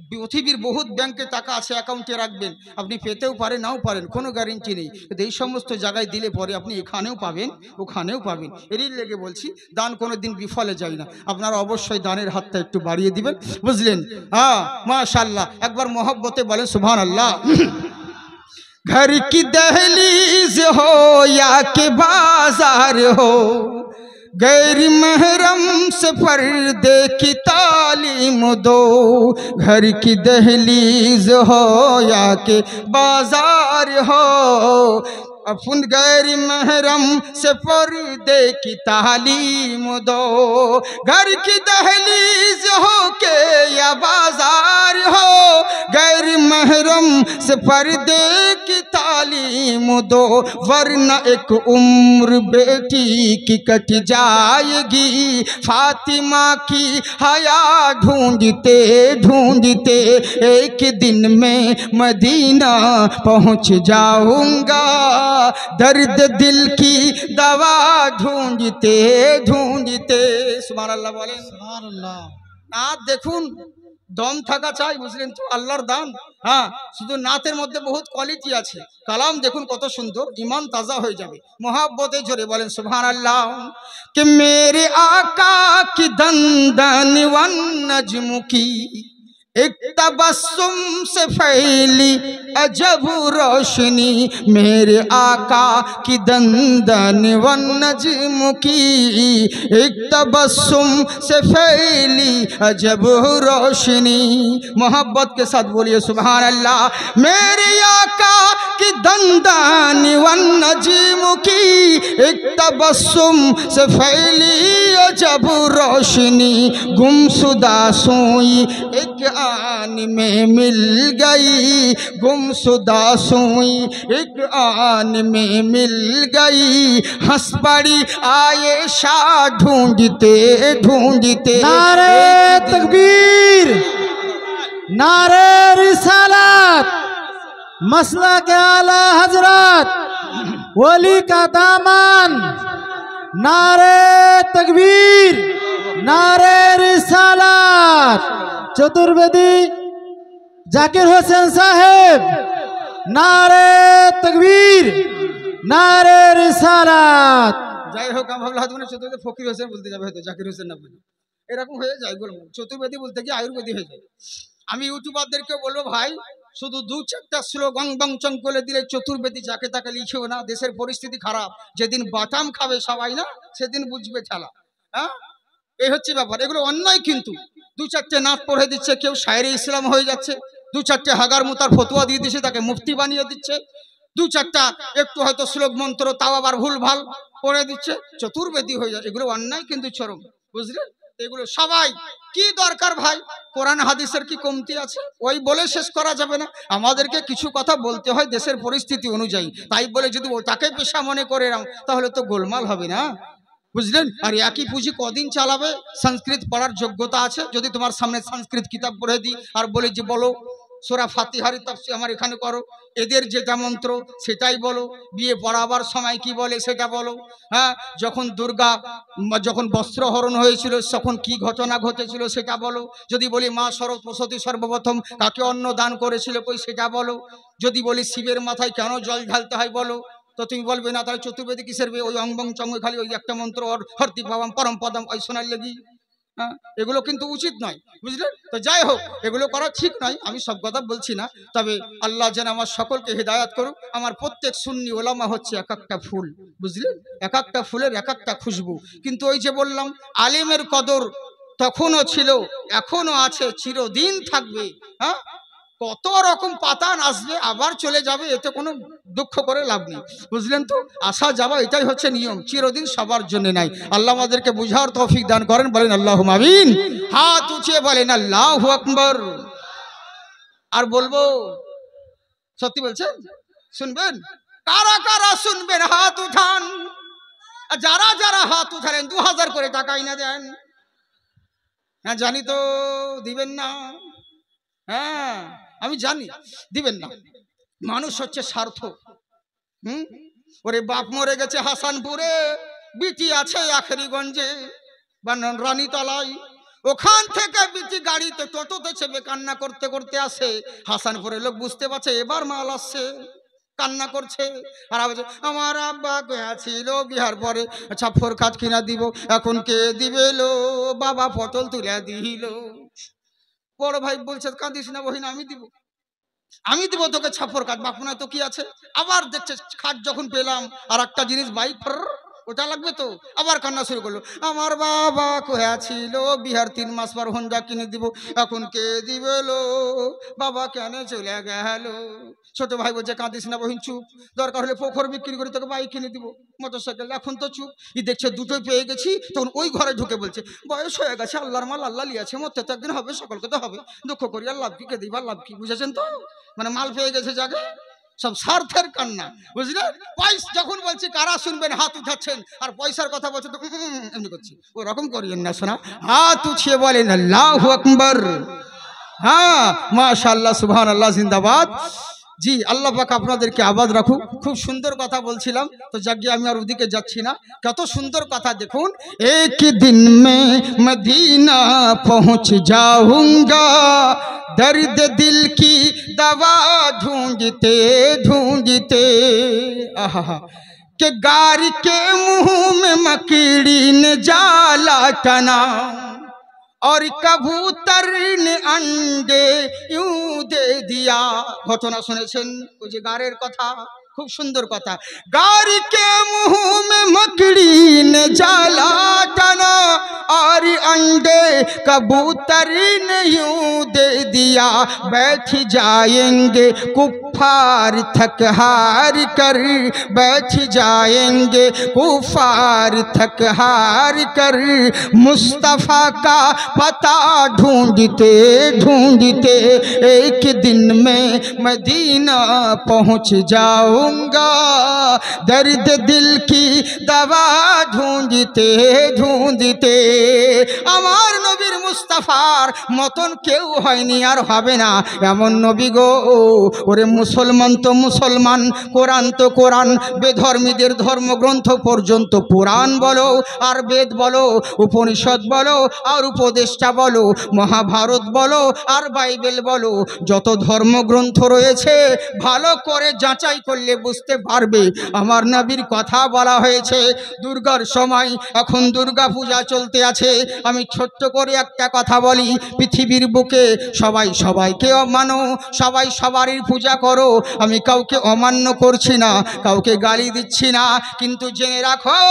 পৃথিবীর বহুত ব্যাংকে টাকা আছে, অ্যাকাউন্টে রাখবেন, আপনি পেতেও পারেন নাও পারেন, কোনো গ্যারেন্টি নেই, কিন্তু এই সমস্ত জায়গায় দিলে পরে আপনি এখানেও পাবেন ওখানেও পাবেন। এরই লেগে বলছি, দান কোনো দিন বিফলে যায় না। আপনারা অবশ্যই দানের হাতটা একটু বাড়িয়ে দিবেন, বুঝলেন? হ্যাঁ মাশাআল্লাহ, একবার মোহব্বতে বলেন সুবহানাল্লাহ। घर की दहलीज हो या के बाजार हो, गैर महरम से पर्दे की तालीम दो। घर की दहलीज हो या के बाजार हो, अपन गैर महरम से पर्दे की तालीम दो। घर की दहलीज हो के या बाजार हो, गैर महरम से पर्दे की तालीम दो, वरना एक उम्र बेटी की कट जाएगी। फातिमा की हया ढूंढते ढूंढते एक दिन में मदीना पहुंच जाऊंगा, दर्द दिल की दवा ढूंढते ढूंढते। सुबहानाल्लाह बोलें, सुबहानाल्लाह। नात देखुन दम থাকা চাই, বুঝলেন তো? আল্লাহর দান। হ্যাঁ, শুধু নাতের মধ্যে বহুত কোয়ালিটি আছে। কালাম দেখুন কত সুন্দর, ইমান তাজা হয়ে যাবে। মোহাব্বতে জোরে বলেন সুবহানাল্লাহ। कि मेरे आका की दंदन वन नज्म की एक तबस्सुम से फैली अजब रोशनी, मेरे आका की दंदन वन नज्म की एक तबस्सुम से फैली अजब रोशनी। मोहब्बत के साथ बोलिए सुभान अल्लाह। मेरे आका की दंदन वन नज्म की एक तबस्सुम से फैली अजब रोशनी, गुमशुदा सोई एक आन में मिल गई, गुमशुदा सोई एक आन में मिल गई, हंस पड़ी आयशा ढूंढते ढूंढते। नारे तकबीर, नारे रिसालत, मसला के आला हजरत, वली का दामन। नारे तकबीर, नारे रिसालत। चतुर्वेदी जाकिर हुसैन साहेब, नारे तकबीर, नारे रिसालत। যাই হোক, আমি ভাবলাম হয়তো চতুর্বেদী ফকির হোসেন বলতে যাবে, হয়তো জাকির হোসেন না বলে এরকম হয়ে যায়, গোলমাল। চতুর্বেদী বলতে গিয়ে আয়ুর্বেদী হয়ে যায়। আমি ইউটিউবারদেরকে বলবো, ভাই শুধু দু চারটা স্লোগান বংচং করে দিলে চতুর্বেদী যাকে তাকে লিখেও না। দেশের পরিস্থিতি খারাপ, যেদিন বাটাম খাবে সবাই না সেদিন বুঝবে ঠেলা। হ্যাঁ, এই হচ্ছে ব্যাপার। এগুলো অন্যায়, কিন্তু দু চারটে নাচ পড়ে দিচ্ছে, কেউ শায়েরে ইসলাম হয়ে যাচ্ছে, দু চারটে হাগার মুতার ফতোয়া দিয়ে দিচ্ছে, তাকে মুফতি বানিয়ে দিচ্ছে, দু চারটা একটু হয়তো শ্লোক মন্ত্র তাও আবার ভুল ভাল পড়ে দিচ্ছে, চতুর্বেদী হয়ে যায়। এগুলো অন্যায় কিন্তু চরম, বুঝলেন? এগুলো সবাই কি দরকার ভাই? কোরআন হাদিসের কি কমতি আছে? ওই বলে শেষ করা যাবে না, আমাদেরকে কিছু কথা বলতে হয় দেশের পরিস্থিতি অনুযায়ী। তাই বলে যদি ওটাকে পেশা মনে করে নাও তাহলে তো গোলমাল হবে না, বুঝলেন? আর একই পুঁজি কদিন চালাবে? সংস্কৃত পড়ার যোগ্যতা আছে? যদি তোমার সামনে সংস্কৃত কিতাব পড়ে দিই আর বলে যে বলো সূরা ফাতিহার তাফসীর আমার এখানে করো, এদের যেটা মন্ত্র সেটাই বলো, বিয়ে পড়াবার সময় কি বলে সেটা বলো, হ্যাঁ যখন দুর্গা যখন বস্ত্রহরণ হয়েছিল তখন কি ঘটনা ঘটেছিল সেটা বলো, যদি বলি মা সরস্বতী সর্বপ্রথম কাকে অন্ন দান করেছিল কই সেটা বলো, যদি বলি শিবের মাথায় কেন জল ঢালতে হয় বলো, তো তুমি বলবে না তাহলে চতুর্বেদী কিসের ওই অঙ্গং চঙ্গ খালি ওই একটা মন্ত্র হরতি ভাবাম পরম পদম ওই শোনার লেগি, হ্যাঁ এগুলো কিন্তু উচিত নয়, বুঝলেন? তো যাই হোক, এগুলো করা ঠিক নয়, আমি সব কথা বলছি না, তবে আল্লাহ যেন আমার সকলকে হিদায়াত করুক। আমার প্রত্যেক সুন্নি ওলামা হচ্ছে এক একটা ফুল, বুঝলেন, এক একটা ফুলের এক একটা খুশবু, কিন্তু ওই যে বললাম আলিমের কদর তখনও ছিল, এখনো আছে, চিরদিন থাকবে। হ্যাঁ কত রকম পাতান আসবে আবার চলে যাবে, এতে কোনো দুঃখ করে লাভ নেই, বুঝলেন তো? আসা যাওয়া এটাই হচ্ছে নিয়ম, চিরদিন সবার জন্য নাই। আল্লাহ আমাদেরকে বুঝার তৌফিক দান করেন, বলেন আল্লাহুম্মা আমিন। হাত উঠিয়ে বলেন আল্লাহু আকবার। আর বলবো, সত্যি বলছেন? শুনবেন? কারা কারা শুনবেন হাত উঠান, যারা যারা হাত উঠালেন 2000 করে টাকা এনে দেন। হ্যাঁ জানি তো দিবেন না, হ্যাঁ আমি জানি দিবেন না, মানুষ হচ্ছে স্বার্থ। ওরে বাপ মরে গেছে হাসানপুরে, বিটি আছে আখেরিগঞ্জে বা রানীতলায়, ওখান থেকে বিটি গাড়িতে টোটোতে চেপে কান্না করতে করতে আসে, হাসানপুরের লোক বুঝতে পারছে এবার মাল আসছে, কান্না করছে, আর আমার আব্বা গেছিল বিহার পরে ছাপ্পর কাঠ কিনা দিব, এখন কে দিবে লো, বাবা পটল তুলে দিল। বড় ভাই বলছে কাঁদিস না বহিন, আমি দিব তোকে ছাপ্পর কাঠ, বাপু না তো কি আছে। আবার দেখছে খাট যখন পেলাম আর একটা জিনিস বাইক ওটা লাগবে, তো আবার কান্না শুরু করলো, আমার বাবা কোয়া ছিল বিহার 3 মাস পর হোন্ডা কিনে দিব, এখন কে দিবে লো, বাবা কেন চলে গেল। ছোট ভাই বলছে কাঁদিস না বহিন, চুপ, দরকার হলে পোখর বিক্রি করে তোকে বাইক কিনে দিব, মোটরসাইকেল, এখন তো চুপ। ই দেখছে দুটোই পেয়ে গেছি, তখন ওই ঘরে ঢুকে বলছে বয়স হয়ে গেছে, আল্লাহর মাল আল্লাহ লিয়াছে, মরতে তো একদিন হবে, সকলকে তো হবে, দুঃখ করি আর লাভ কি, কে দিবার লাভ কি, বুঝেছেন তো? মানে মাল পেয়ে গেছে যাকে, সব স্বার্থের কান্না, বুঝলেন? পয়সা যখন বলছি কারা শুনবেন হাত উঠাচ্ছেন, আর পয়সার কথা বলছে তো এমনি করছি, ওরকম করিয়েন না শোনা, হাত উঠিয়ে বলেন আল্লাহু আকবার। হ্যাঁ মাশাআল্লাহ, সুবহানাল্লাহ, জিন্দাবাদ। জি আল্লাহ পাক আপনাদেরকে আবাদ রাখুক। খুব সুন্দর কথা বলছিলাম, তো যাকে আমি আর ওদিকে যাচ্ছি না, কত সুন্দর কথা দেখুন। এক দিন মে মদিনা পৌঁছ যাऊंगा, दर्द दिल की दवा ढूंढते ढूंढते, आहा के गार के मुंह में मकीड़ी ने जाला तना, और कबूतर ने अंडे यूं दे दिया। घटना শুনেছেন ওই যে গারের কথা, खूब सुंदर कथा। गार के मुंह में मकड़ी ने जाला तना, और अंडे कबूतर ने यूं दे दिया। बैठ जाएंगे कुफ्फार थक हार कर, बैठ जाएंगे कुफ्फार थक हार कर, मुस्तफ़ा का पता ढूंढते ढूंढते, एक दिन में मदीना पहुँच जाओ, दर्द दिल की दवा ढूंढते ढूंढते। আমার নবীর মুস্তাফার মতন কেউ হয়নি আর হবে না এমন নবী গো। ওরে মুসলমান তো মুসলমান, কোরআন তো কোরআন, বেধর্মীদের ধর্মগ্রন্থ পর্যন্ত পুরাণ বলো আর বেদ বলো, উপনিষদ বলো আর উপদেষ্টা বলো, মহাভারত বলো আর বাইবেল বলো, যত ধর্মগ্রন্থ রয়েছে ভালো করে যাচাই করলে বুঝতে পারবে আমার নবীর কথা বলা হয়েছে। দুর্গার সময় এখন দুর্গা পূজা চলতে আছে, আমি ছোট্ট করে একটা কথা বলি, পৃথিবীর বুকে সবাই সবাইকে মানো, সবাই সবারই পূজা করো, আমি কাউকে অমান্য করছি না, কাউকে গালি দিচ্ছি না, কিন্তু জেনে রাখো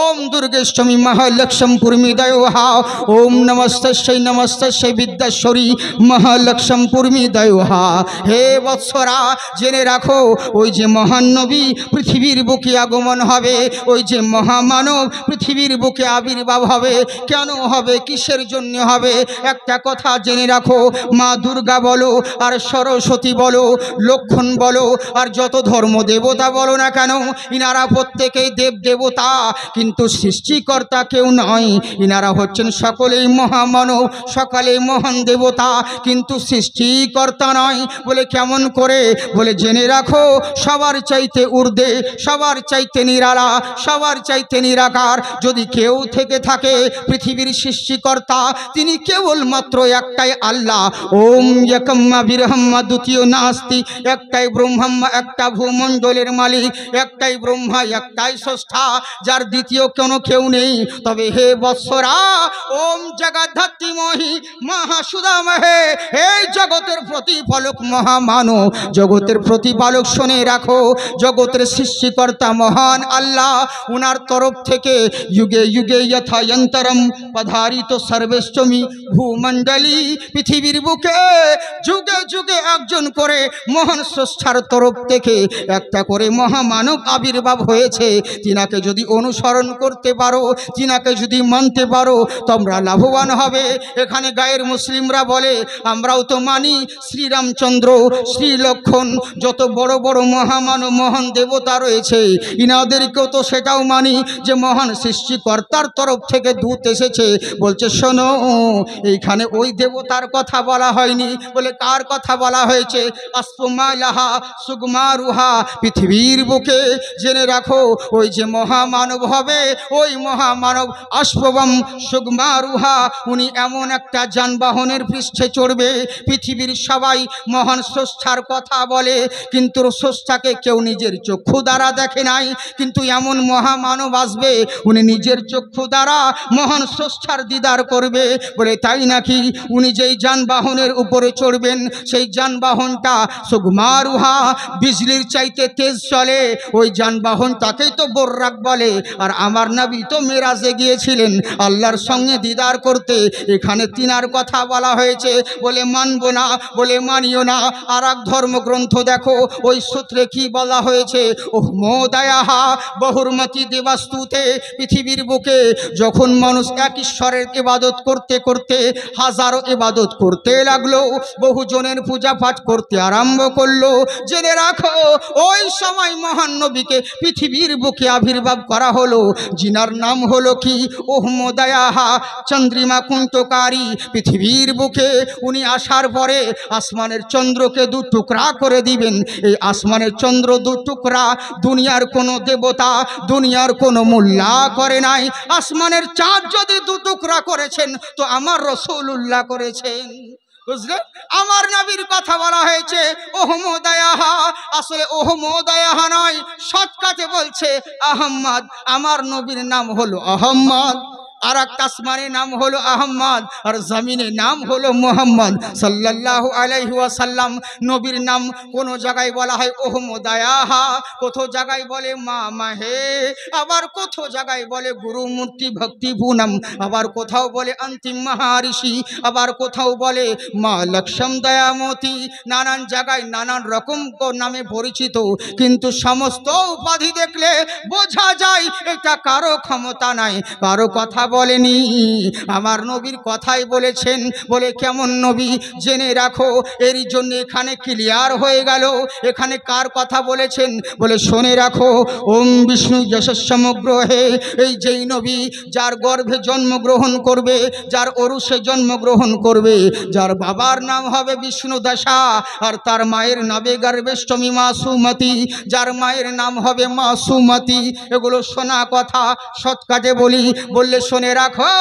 ওম দুর্গেশ্বমী মহালক্ষ্মী পূর্মিদয়োহা, ওম নমস্তস্যৈ বিদ্যাশ্বরী মহালক্ষ্মী পূর্মিদয়োহা। হে বৎসরা জেনে রাখো, ওই যে মহান নবী পৃথিবীর বুকে আগমন হবে, ওই যে মহামানব পৃথিবীর বুকে আবির্ভাব হবে, কেন হবে, কিসের জন্য হবে, একটা কথা জেনে রাখো, মা দুর্গা বলো আর সরস্বতী বলো, লক্ষণ বলো আর যত ধর্ম দেবতা বলো না কেন, ইনারা প্রত্যেকেই দেব দেবতা, কিন্তু সৃষ্টিকর্তা কেউ নয়। ইনারা হচ্ছেন সকলেই মহামানব, সকলেই মহান দেবতা, কিন্তু সৃষ্টিকর্তা নয়। বলে কেমন করে? বলে জেনে রাখো, সবার চাইতে ঊর্ধ্বে, সবার চাইতে নিরালা, সবার চাইতে নিরাকার যদি কেউ থেকে থাকে পৃথিবীর সৃষ্টিকর্তা, তিনি কেবলমাত্র একটাই আল্লাহ। ওম একম্মা বিরহম্মা দ্বিতীয় নাস্তি, একটাই ব্রহ্মা, একটা ভূমণ্ডলের মালিক, একটাই ব্রহ্মা, একটাই স্রষ্টা, যার দ্বিতীয় কোনো কেউ নেই। তবে হে বৎসরা, ওম জগদ্ধাত্রী মহি মহাসুদামহে, এই জগতের প্রতিপালক মহামানব, জগতের প্রতিপালক শুনে রাখো, জগতের সৃষ্টিকর্তা মহান আল্লাহ, উনার তরফ থেকে যুগে যুগে যথায়ন্তরম পধারিত সর্বেষ্টমী ভূমণ্ডলী, পৃথিবীর বুকে যুগে যুগে একজন করে মহান স্রষ্টার তরফ থেকে একটা করে মহামানব আবির্ভাব হয়েছে। তিনাকে যদি অনুসরণ করতে পারো, তিনাকে যদি মানতে পারো, তোমরা লাভবান হবে। এখানে গায়ের মুসলিমরা বলে, আমরাও তো মানি শ্রীরামচন্দ্র, শ্রীলক্ষণ, যত বড় বড় মহামানব মহান দেবতা রয়েছে, ইনাদেরকেও তো সেটাও মানি যে মহান সৃষ্টিকর্তার তরফ থেকে দূত এসেছে। বলছে শোনো, এইখানে ওই দেবতার কথা বলা হয়নি। বলে কার কথা বলা হয়েছে? আসমালাহা সুগমারুহা, পৃথিবীর বুকে জেনে রাখো, ওই যে মহামানব হবে, ওই মহামানব অশ্ববম সুগমারুহা, উনি এমন একটা যানবাহনের পৃষ্ঠে চড়বে, পৃথিবীর সবাই মহান স্রষ্টার কথা বলে, কিন্তু স্রষ্টাকে কেউ নিজের চক্ষু দ্বারা দেখে নাই, কিন্তু এমন মহামানব আসবে, উনি নিজের চক্ষু দ্বারা মহান স্রষ্টার দিদার করবে। বলে তাই নাকি? উনি যেই যানবাহনের উপরে চড়বেন, সেই যানবাহনটা সুগমারুহা, বিজলির চাইতে তেজ চলে, ওই যানবাহনটাকেই তো বোর্রাক বলে। আর আমার নবী তো মেরাজে গিয়েছিলেন আল্লাহর সঙ্গে দিদার করতে, এখানে তিনার কথা বলা হয়েছে। বলে মানবো না, বলে মানিও না। আর এক ধর্মগ্রন্থ দেখো, ওই সূত্রে কি বলা হয়েছে? ওহ মোদায়াহা বহুর্মতি দেবাস্তুতে, পৃথিবীর বুকে যখন মানুষ এক ঈশ্বরের ইবাদত করতে করতে হাজারো ইবাদত করতে লাগলো, বহুজনের পূজা পাঠ করতে আরম্ভ করলো, জেনে রাখো ওই সময় মহান নবীকে পৃথিবীর বুকে আবির্ভাব করা হলো, জিনার নাম হলো কি? ওহমদায়াহা চন্দ্রিমা কুন্তকারী। পৃথিবীর বুকে উনি আসার পরে আসমানের চন্দ্রকে দু টুকরা করে দিবেন। এই আসমানের চন্দ্র দু টুকরা দুনিয়ার কোনো দেবতা, দুনিয়ার কোনো মোল্লা করে নাই। আসমানের চাঁদ যদি দু টুকরা করেছেন, তো আমার রাসূলুল্লাহ করেছেন। বুঝলেন? আমার নবীর কথা বলা হয়েছে ওহমদায়াহা, আসলে ওহমদায়াহা নয়, শর্টকাটে বলছে আহম্মদ। আমার নবীর নাম হলো আহম্মদ, আর এক আসমানের নাম হলো আহম্মদ, আর জমিনের নাম হলো মুহাম্মদ সাল্লাল্লাহু আলাইহি ওয়াসাল্লাম। নবীর নাম কোন জায়গায় বলা হয় ওহমদায়াহা, কোথা জায়গায় বলে মা মাহে, আবার কোথা জায়গায় বলে গুরু মূর্তি ভক্তি পুনম, আবার কোথাও বলে অন্তিম মহারিষি, আবার কোথাও বলে মা লক্ষ্মম দয়ামতি। নানান জায়গায় নানান রকম নামে পরিচিত, কিন্তু সমস্ত উপাধি দেখলে বোঝা যায় এটা কারো ক্ষমতা নাই, কারো কথা বলেনি, আমার নবীর কথাই বলেছেন। বলে কেমন নবী? জেনে রাখো, এরই জন্য এখানে ক্লিয়ার হয়ে গেল এখানে কার কথা বলেছেন। বলে শুনে রাখো, ওম বিষ্ণু যশস্সমগ্র হে, এই যেই নবী যার গর্ভে জন্মগ্রহণ করবে, যার অরুষে জন্মগ্রহণ করবে, যার বাবার নাম হবে বিষ্ণু দশা, আর তার মায়ের নামে গর্ভেষ্টমী মাসুমতি, যার মায়ের নাম হবে মাসুমতি, এগুলো শোনা কথা, শর্টকাটে বলি। বললে শুনে রাখো,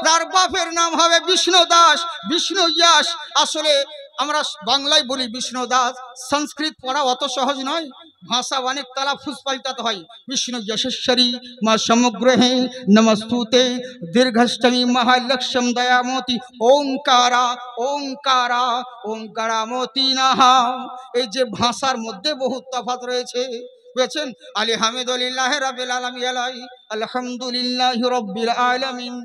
তার বাপের নাম হবে বিষ্ণু দাস, বিষ্ণু ইয়াস। আসলে আমরা বাংলায় বলি বিষ্ণু দাস, সংস্কৃত পড়া অত সহজ নয়, ভাষা অনেক তালাফুজ পাল্টাতে হয়। বিষ্ণু যশেশ্বরী মা সমগ্রহে নমস্তুতে দীর্ঘষ্টমী মহালক্ষ্যম দয়ামতি ওঙ্কারা ওঙ্কারা ওঙ্কারামতি নাহা। এই যে ভাষার মধ্যে বহু তফাৎ রয়েছে, বুঝেছেন? আলহামদুলিল্লাহ রাব্বিল আলামিন, আলহামদুলিল্লাহি রাব্বিল আলামিন,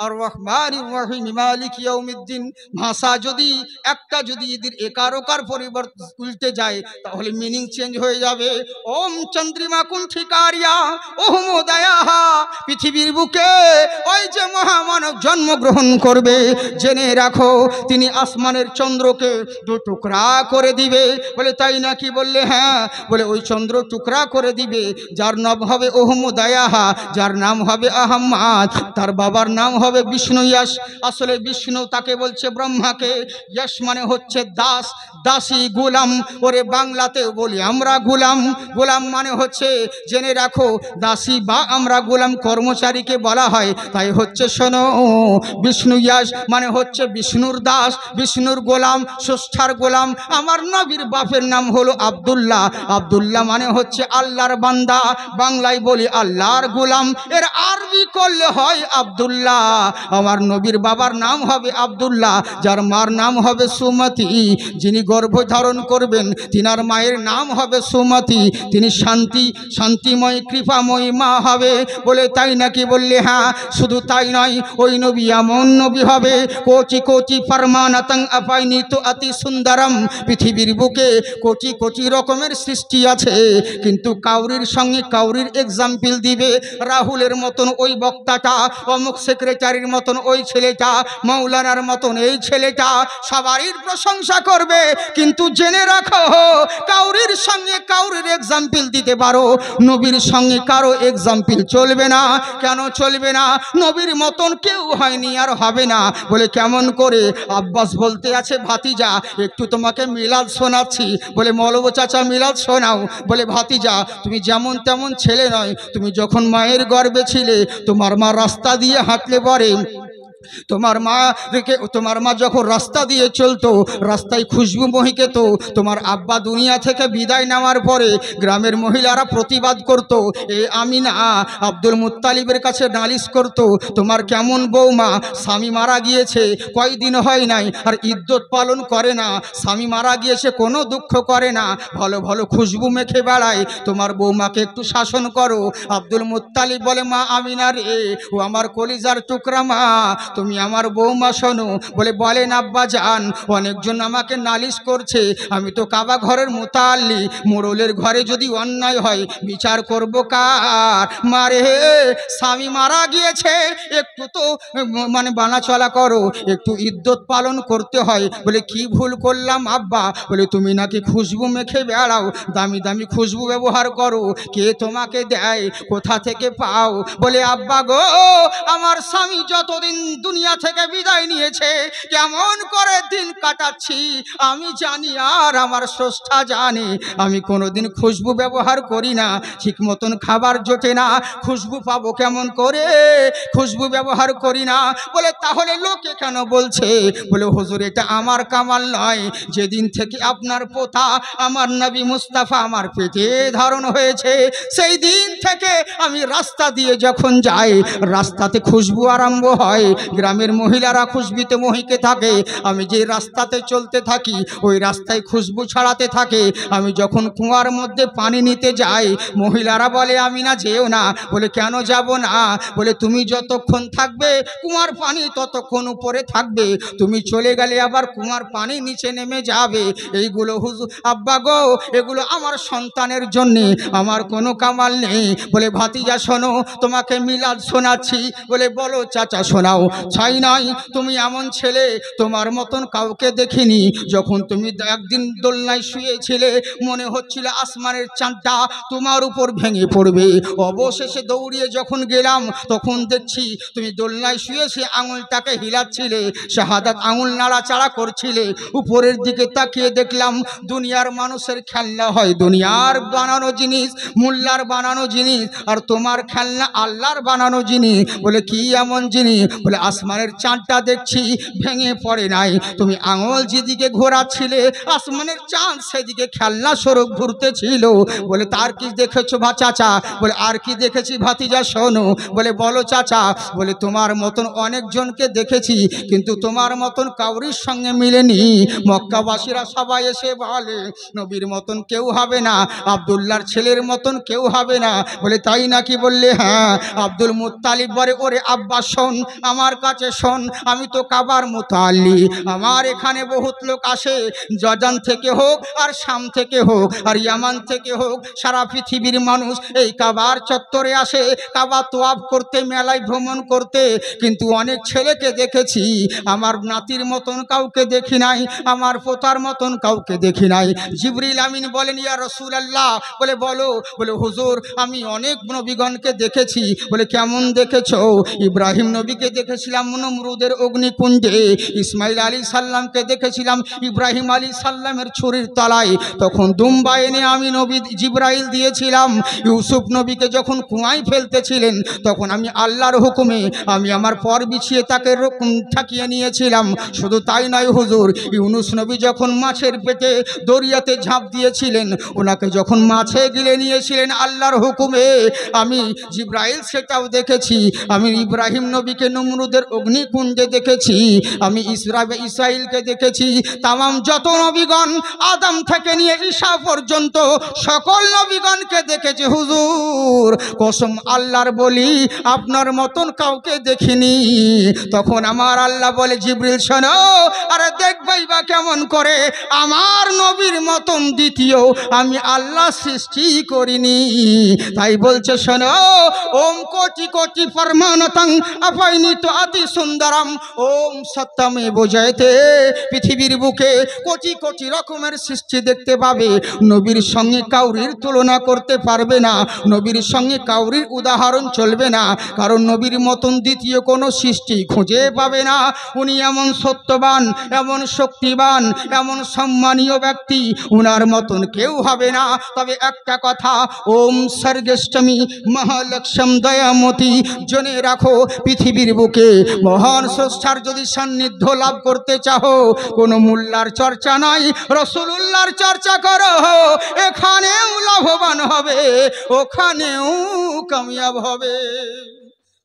আর রহমানির রহিম মালিক ইয়াউমিদ্দিন ভাষা যদি একটা যদি এদের একারকার পরিবর্তন উল্টে যায় তাহলে মিনিং চেঞ্জ হয়ে যাবে। ওম চন্দ্রিমা কুণ্ঠিকারিয়া ওহমোদয়াহা, পৃথিবীর বুকে ওই যে মহামানব জন্মগ্রহণ করবে জেনে রাখো তিনি আসমানের চন্দ্রকে দু টুকরা করে দিবে। বলে তাই নাকি? বললে হ্যাঁ। বলে ওই চন্দ্র টুকরা করে দিবে, যার নাম হবে ওহমোদয়াহা, যার নাম হবে আহম্মদ, তার বাবার নাম হবে বিষ্ণু ইয়াস। আসলে বিষ্ণু তাকে বলছে ব্রহ্মাকে, ইয়াস মানে হচ্ছে দাস, দাসী, গোলাম। ওরে বাংলাতে বলি আমরা গোলাম, গোলাম মানে হচ্ছে জেনে রাখো দাসী বা আমরা গোলাম কর্মচারীকে বলা হয়। তাই হচ্ছে শোনো, বিষ্ণু ইয়াস মানে হচ্ছে বিষ্ণুর দাস, বিষ্ণুর গোলাম, স্রষ্টার গোলাম। আমার নবীর বাপের নাম হলো আব্দুল্লাহ, আব্দুল্লাহ মানে হচ্ছে আল্লাহর বান্দা, বাংলায় বলি আল্লাহর গোলাম, এর আরবি করলে হয় আব্দুল্লাহ। আমার নবীর বাবার নাম হবে আব্দুল্লাহ, যার মার নাম হবে সুমতি, যিনি গর্ভধারণ করবেন তিনার মায়ের নাম হবে সুমতি, তিনি শান্তি শান্তিময় কৃপাময় মা হবে। বলে তাই নাকি? বললে হ্যাঁ। শুধু তাই নয়, ওই নবী এমন নবী হবে কোটি কোটি ফরমানাতং আপাইনিত অতি সুন্দরম। পৃথিবীর বুকে কোটি কোটি রকমের সৃষ্টি আছে, কিন্তু কাউরির সঙ্গে কাউরির এক্সাম্পল দিবে। রাহুলের মতন ওই বক্তাটা, অমুক সেক্রেটারির মতন ওই ছেলেটা, মৌলানার মতন এই ছেলেটা, সবারই প্রশংসা করবে, কিন্তু জেনে রাখো কাউরির সঙ্গে কাউরির এক্সাম্পল দিতে পারো, নবীর সঙ্গে কারো এক্সাম্পল চলবে না। কেন চলবে না? নবীর মতন কেউ হয়নি আর হবে না। বলে কেমন করে? আব্বাস বলতে আছে ভাতিজা একটু তোমাকে মিলাদ শোনাচ্ছি। বলে মৌলবী চাচা মিলাদ শোনাও। বলে ভাতিজা তুমি যেমন তেমন ছেলে নয়, তুমি যখন মায়ের গর্ভে ছিলে তোমার মা রাস্তা দিয়ে হাঁটলে পরে তোমার মা যখন রাস্তা দিয়ে চলতো রাস্তায় খুশবু মহিকে, তো তোমার আব্বা দুনিয়া থেকে বিদায় নেওয়ার পরে গ্রামের মহিলারা প্রতিবাদ করত, এ আমিনা আব্দুল মুত্তালিবের কাছে নালিশ করত, তোমার কেমন বৌমা, স্বামী মারা গিয়েছে কয়দিন হয় নাই আর ইদ্যত পালন করে না, স্বামী মারা গিয়েছে কোনো দুঃখ করে না, ভালো ভালো খুশবু মেখে বেড়ায়, তোমার বৌমাকে একটু শাসন করো। আব্দুল মুত্তালিব বলে মা আমিনা রে, ও আমার কলিজার টুকরা মা, তুমি আমার বৌমা শোনো। বলেন আব্বা জান, অনেকজন আমাকে নালিশ করছে, আমি তো কাবা ঘরের মুতাল্লি, মোড়লের ঘরে যদি অন্যায় হয় বিচার করব কার? মারে স্বামী মারা গিয়েছে, একটু তো মানে বানা চলা করো, একটু ইদ্যত পালন করতে হয়। বলে কি ভুল করলাম আব্বা? বলে তুমি নাকি খুশবু মেখে বেড়াও, দামি দামি খুশবু ব্যবহার করো, কে তোমাকে দেয়, কোথা থেকে পাও? বলে আব্বা গো, আমার স্বামী যতদিন দুনিয়া থেকে বিদায় নিয়েছে কেমন করে দিন কাটাচ্ছি আমি জানি, আর আমার স্রষ্টা জানে। আমি কোনোদিন খুশবু ব্যবহার করি না, ঠিক মতন খাবার জোটে না, খুশবু পাবো কেমন করে? খুশবু ব্যবহার করি না। বলে তাহলে লোকে কেন বলছে? বলে হুজুর এটা আমার কামাল নয়, যেদিন থেকে আপনার পোতা আমার নবী মুস্তাফা আমার পেটে ধারণ হয়েছে সেই দিন থেকে আমি রাস্তা দিয়ে যখন যাই রাস্তাতে খুশবু আরম্ভ হয়, গ্রামের মহিলারা খুশবিতে মহিকে থাকে, আমি যে রাস্তাতে চলতে থাকি ওই রাস্তায় খুশবু ছড়াতে থাকে। আমি যখন কুয়ার মধ্যে পানি নিতে যাই মহিলারা বলে আমি না যেও না। বলে কেন যাব না? বলে তুমি যতক্ষণ থাকবে কুয়ার পানি ততক্ষণ উপরে থাকবে, তুমি চলে গেলে আবার কুয়ার পানি নিচে নেমে যাবে। এইগুলো হুজুর আব্বা গো, এগুলো আমার সন্তানের জন্যে, আমার কোনো কামাল নেই। বলে ভাতিজা শোনো, তোমাকে মিলাদ শোনাচ্ছি। বলে বলো চাচা শোনাও। ছাই নাই, তুমি এমন ছেলে তোমার মতন কাউকে দেখিনি। যখন তুমি একদিন দোলনায় শুয়েছিলে মনে হচ্ছিল আসমানের চাঁদটা তোমার উপর ভেঙে পড়বে, অবশেষে দৌড়িয়ে যখন গেলাম তখন দেখছি তুমি দোলনায় শুয়ে সে আঙুলটাকে হিলাচ্ছিলে, শাহাদাত আঙুল নাড়াচাড়া করছিলে। উপরের দিকে তাকিয়ে দেখলাম দুনিয়ার মানুষের খেলনা হয় দুনিয়ার বানানো জিনিস, মোল্লার বানানো জিনিস, আর তোমার খেলনা আল্লাহর বানানো জিনিস। বলে কি এমন জিনিস? বলে আসমানের চাঁদটা দেখছি ভেঙে পড়ে নাই, তুমি আঙুল যেদিকে ঘোরাচ্ছিলে আসমানের চাঁদ সেদিকে খেলনা স্বরূপ ঘুরতেছিল। বলে তার কি দেখেছো চাচা? বলে আর কি দেখেছি ভাতিজা শোনো। বলে বলো চাচা। বলে তোমার মতন অনেকজনকে দেখেছি কিন্তু তোমার মতন কাউরির সঙ্গে মিলেনি। মক্কাবাসীরা সবাই এসে বলে নবীর মতন কেউ হবে না, আব্দুল্লাহর ছেলের মতন কেউ হবে না। বলে তাই নাকি? বললে হ্যাঁ। আব্দুল মুত্তালিব বলে ওরে আব্বা শোন, আমার কাছে শোন, আমি তো কাবার মুতাল্লি, আমার এখানে বহুত লোক আসে, জর্দান থেকে হোক আর শাম থেকে হোক আর ইয়ামান থেকে হোক, সারা পৃথিবীর মানুষ এই কাবার চত্বরে আসে কাবা তোয়াব করতে, মেলায় ভ্রমণ করতে। কিন্তু অনেক ছেলেকে দেখেছি, আমার নাতির মতন কাউকে দেখি নাই, আমার পোতার মতন কাউকে দেখি নাই। জিবরিল আমিন বলেন, ইয়া রাসূলুল্লাহ, বলে বলো, বলে হুজুর আমি অনেক নবীগণকে দেখেছি। বলে কেমন দেখেছো? ইব্রাহিম নবীকে দেখেছিলাম নমরুদের অগ্নিকুণ্ডে, ইসমাইল আলী সাল্লামকে দেখেছিলাম ইব্রাহিম আলী সাল্লামের ছুরির তলায়, তখন দুম্বা এনে আমি নবী জিবরাইল দিয়েছিলাম। ইউসুফ নবীকে যখন কুয়ায় ফেলতেছিলেন, তখন আমি আল্লাহর হুকুমে আমি আমার পর বিছিয়ে তাকে ঠাকিয়ে নিয়েছিলাম। শুধু তাই নয় হুজুর, ইউনুস নবী যখন মাছের পেটে দরিয়াতে ঝাঁপ দিয়েছিলেন, ওনাকে যখন মাছে গিলে নিয়েছিলেন আল্লাহর হুকুমে, আমি জিবরাইল সেটাও দেখেছি। আমি ইব্রাহিম নবীকে নমরুদের অগ্নিকুণ্ডে দেখেছি, আমি ইসরাইলকে দেখেছি। তামাম যত নবীগণ আদম থেকে নিয়ে ঈসা পর্যন্ত সকল নবীগণকে দেখেছি হুজুর, কসম আল্লাহর বলি আপনার মতন কাউকে দেখিনি। তখন আমার আল্লাহ বলে, জিবরিল শোনো, আরে দেখবাই বা কেমন করে, আমার নবীর মতন দ্বিতীয় আমি আল্লাহ সৃষ্টি করিনি। তাই বলছে শোনো, ওম কোটি কোটি ফরমানতং আপাইনি তো আতি সুন্দরম ওম সত্যমে বোঝাইতে। পৃথিবীর বুকে কোটি কোটি রকমের সৃষ্টি দেখতে পাবে, নবীর সঙ্গে কাউরির তুলনা করতে পারবে না, নবীর সঙ্গে কাউরির উদাহরণ চলবে না, কারণ নবীর মতন দ্বিতীয় কোনো সৃষ্টি খুঁজে পাবে না। উনি এমন সত্যবান, এমন শক্তিবান, এমন সম্মানীয় ব্যক্তি, উনার মতন কেউ হবে না। তবে একটা কথা, ওম সর্গেষ্টমী মহালক্ষ্মম দয়ামতি, জেনে রাখো পৃথিবীর বুকে মহান স্রষ্টার যদি সান্নিধ্য লাভ করতে চাও, কোনো মোল্লার চর্চা নাই, রাসূলুল্লাহর চর্চা করো, এখানেও লাভবান হবে, ওখানেও কামিয়াব হবে।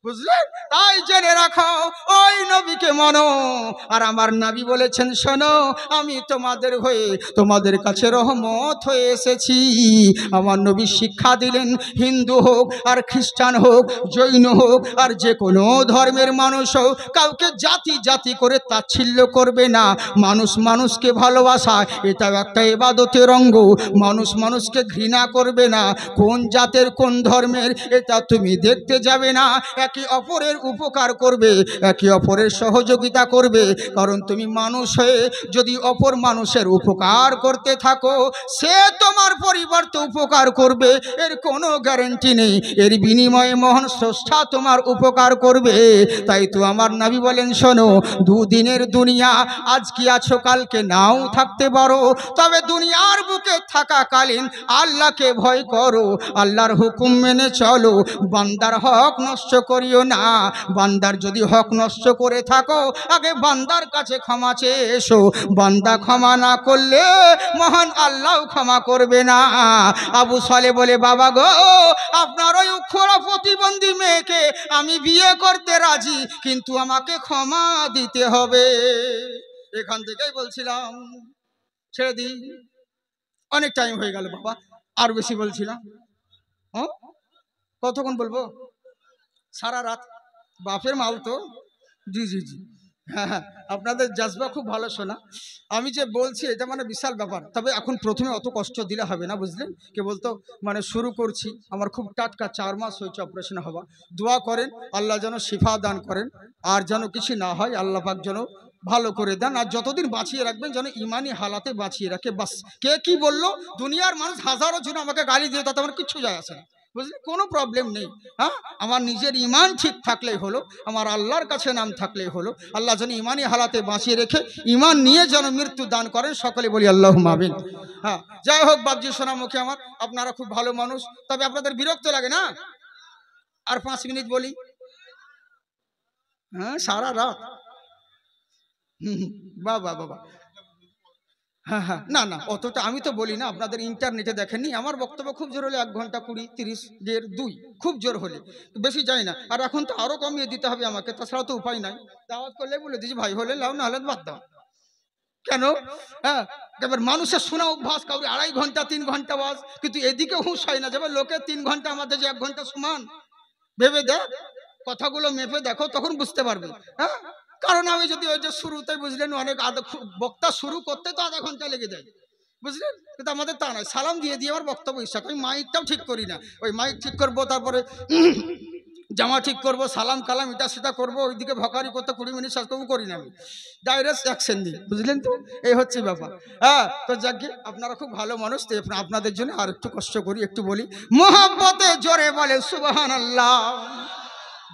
বুঝলে? তাই জেনে রাখো, ওই নবীকে মানো। আর আমার নবী বলেছেন, শোনো, আমি তোমাদের হয়ে তোমাদের কাছে রহমত হয়ে এসেছি। আমার নবী শিক্ষা দিলেন, হিন্দু হোক আর খ্রিস্টান হোক, জৈন হোক আর যে কোনো ধর্মের মানুষ হোক, কাউকে জাতি জাতি করে তাচ্ছিল্য করবে না। মানুষ মানুষকে ভালোবাসা, এটাও একটা ইবাদতের অঙ্গ। মানুষ মানুষকে ঘৃণা করবে না। কোন জাতের কোন ধর্মের এটা তুমি দেখতে যাবে না, একে অপরের উপকার করবে, একে অপরের সহযোগিতা করবে। কারণ তুমি মানুষ হয়ে যদি অপর মানুষের উপকার করতে থাকো, সে তোমার পরিবর্তে উপকার করবে, এর কোনো গ্যারান্টি নেই। এর বিনিময়ে মহান স্রষ্টা তোমার উপকার করবে। তাই তো আমার নবী বলেন, শোনো, দুদিনের দুনিয়া, আজকে আছো কালকে নাও থাকতে পারো, তবে দুনিয়ার বুকে থাকাকালীন আল্লাহকে ভয় করো, আল্লাহর হুকুম মেনে চলো, বান্দার হক নষ্ট করিও না। বান্দার যদি হক নষ্ট করে থাকো, আগে বান্দার কাছে ক্ষমা চেয়ে এসো। বান্দা ক্ষমা না করলে মহান আল্লাহ ক্ষমা করবে না। আবু সালে বলে, বাবা গো, আপনার ওই অক্ষরা প্রতিবন্ধী মেয়েকে আমি বিয়ে করতে রাজি, কিন্তু আমাকে ক্ষমা দিতে হবে। এখান থেকেই বলছিলাম, ছেড়ে দিই, অনেক টাইম হয়ে গেল বাবা, আর বেশি বলছিলাম। হ্যাঁ, কতক্ষণ বলবো? সারা রাত। বাপের মাল তো। জি জি জি, হ্যাঁ হ্যাঁ, আপনাদের জজবা খুব ভালো শোনা। আমি যে বলছি এটা মানে বিশাল ব্যাপার। তবে এখন প্রথমে অত কষ্ট দিলে হবে না, বুঝলেন? কে বলতো মানে শুরু করছি, আমার খুব টাটকা, 4 মাস হয়েছে অপারেশন হওয়া। দোয়া করেন আল্লাহ যেন শিফা দান করেন, আর যেন কিছু না হয়, আল্লাহ পাক যেন ভালো করে দেন, আর যতদিন বাঁচিয়ে রাখবেন যেন ইমানি হালাতে বাঁচিয়ে রাখে। বাস, কে কি বললো, দুনিয়ার মানুষ হাজারো জন আমাকে গালি দিয়ে, তাতে আমার কিচ্ছু যায় আসে না, বুঝলি? কোনো প্রবলেম নেই। হ্যাঁ, আমার নিজের ইমান ঠিক থাকলেই হলো, আমার আল্লাহর কাছে নাম থাকলেই হলো। আল্লাহ যেন ইমানি হালাতে বাঁচিয়ে রেখে ইমান নিয়ে যেন মৃত্যু দান করেন, সকলে বলি আল্লাহুম্মা আমিন। হ্যাঁ, যাই হোক বাবজি সোনামুখী আমার, আপনারা খুব ভালো মানুষ, তবে আপনাদের বিরক্ত লাগে না? আর 5 মিনিট বলি। হ্যাঁ, সারা রাত। বাবা বাবা, হ্যাঁ হ্যাঁ, না না, অতটা আমি তো বলি না, আপনাদের ইন্টারনেটে দেখেননি। আমার বক্তব্য খুব জোর হলে 1 ঘন্টা 20, 30, 1.5, 2, খুব জোর হলে, বেশি যায় না। আর এখন তো আরও কমিয়ে দিতে হবে আমাকে, তাছাড়া তো উপায় নাই। দাওয়াত করলে বলে দিচ্ছি, ভাই হলে লাও, না হলে বাদ দাও। কেন? হ্যাঁ, এবার মানুষের শোনা অভ্যাস, কাউরি 2.5 ঘন্টা 3 ঘন্টা বাস, কিন্তু এদিকে হুঁশ হয় না, যাবে লোকের 3 ঘন্টা, আমাদের যে 1 ঘন্টা সমান। ভেবে দেখ, কথাগুলো মেপে দেখো, তখন বুঝতে পারবে। হ্যাঁ, কারণ আমি যদি ওই যে শুরুতে বুঝলেন অনেক বক্তা শুরু করতে তো আধা ঘন্টা লেগে যায়, বুঝলেন, কিন্তু আমাদের তা নয়, সালাম দিয়ে দিয়ে আমার বক্তব্য ইচ্ছা। আমি মাইকটাও ঠিক করি না, ওই মাইক ঠিক করবো, তারপরে জামা ঠিক করবো, সালাম কালাম এটা সেটা করবো, ওইদিকে ভকারি করতে 20 মিনিট শেষ করবো, করি না আমি, ডাইরেক্ট অ্যাকশন দিই, বুঝলেন তো, এই হচ্ছে ব্যাপার। হ্যাঁ, তো যাকে আপনারা খুব ভালো মানুষ, তো আপনাদের জন্য আর একটু কষ্ট করি, একটু বলি মোহাব্বতে জোরে বলে সুবহানাল্লাহ।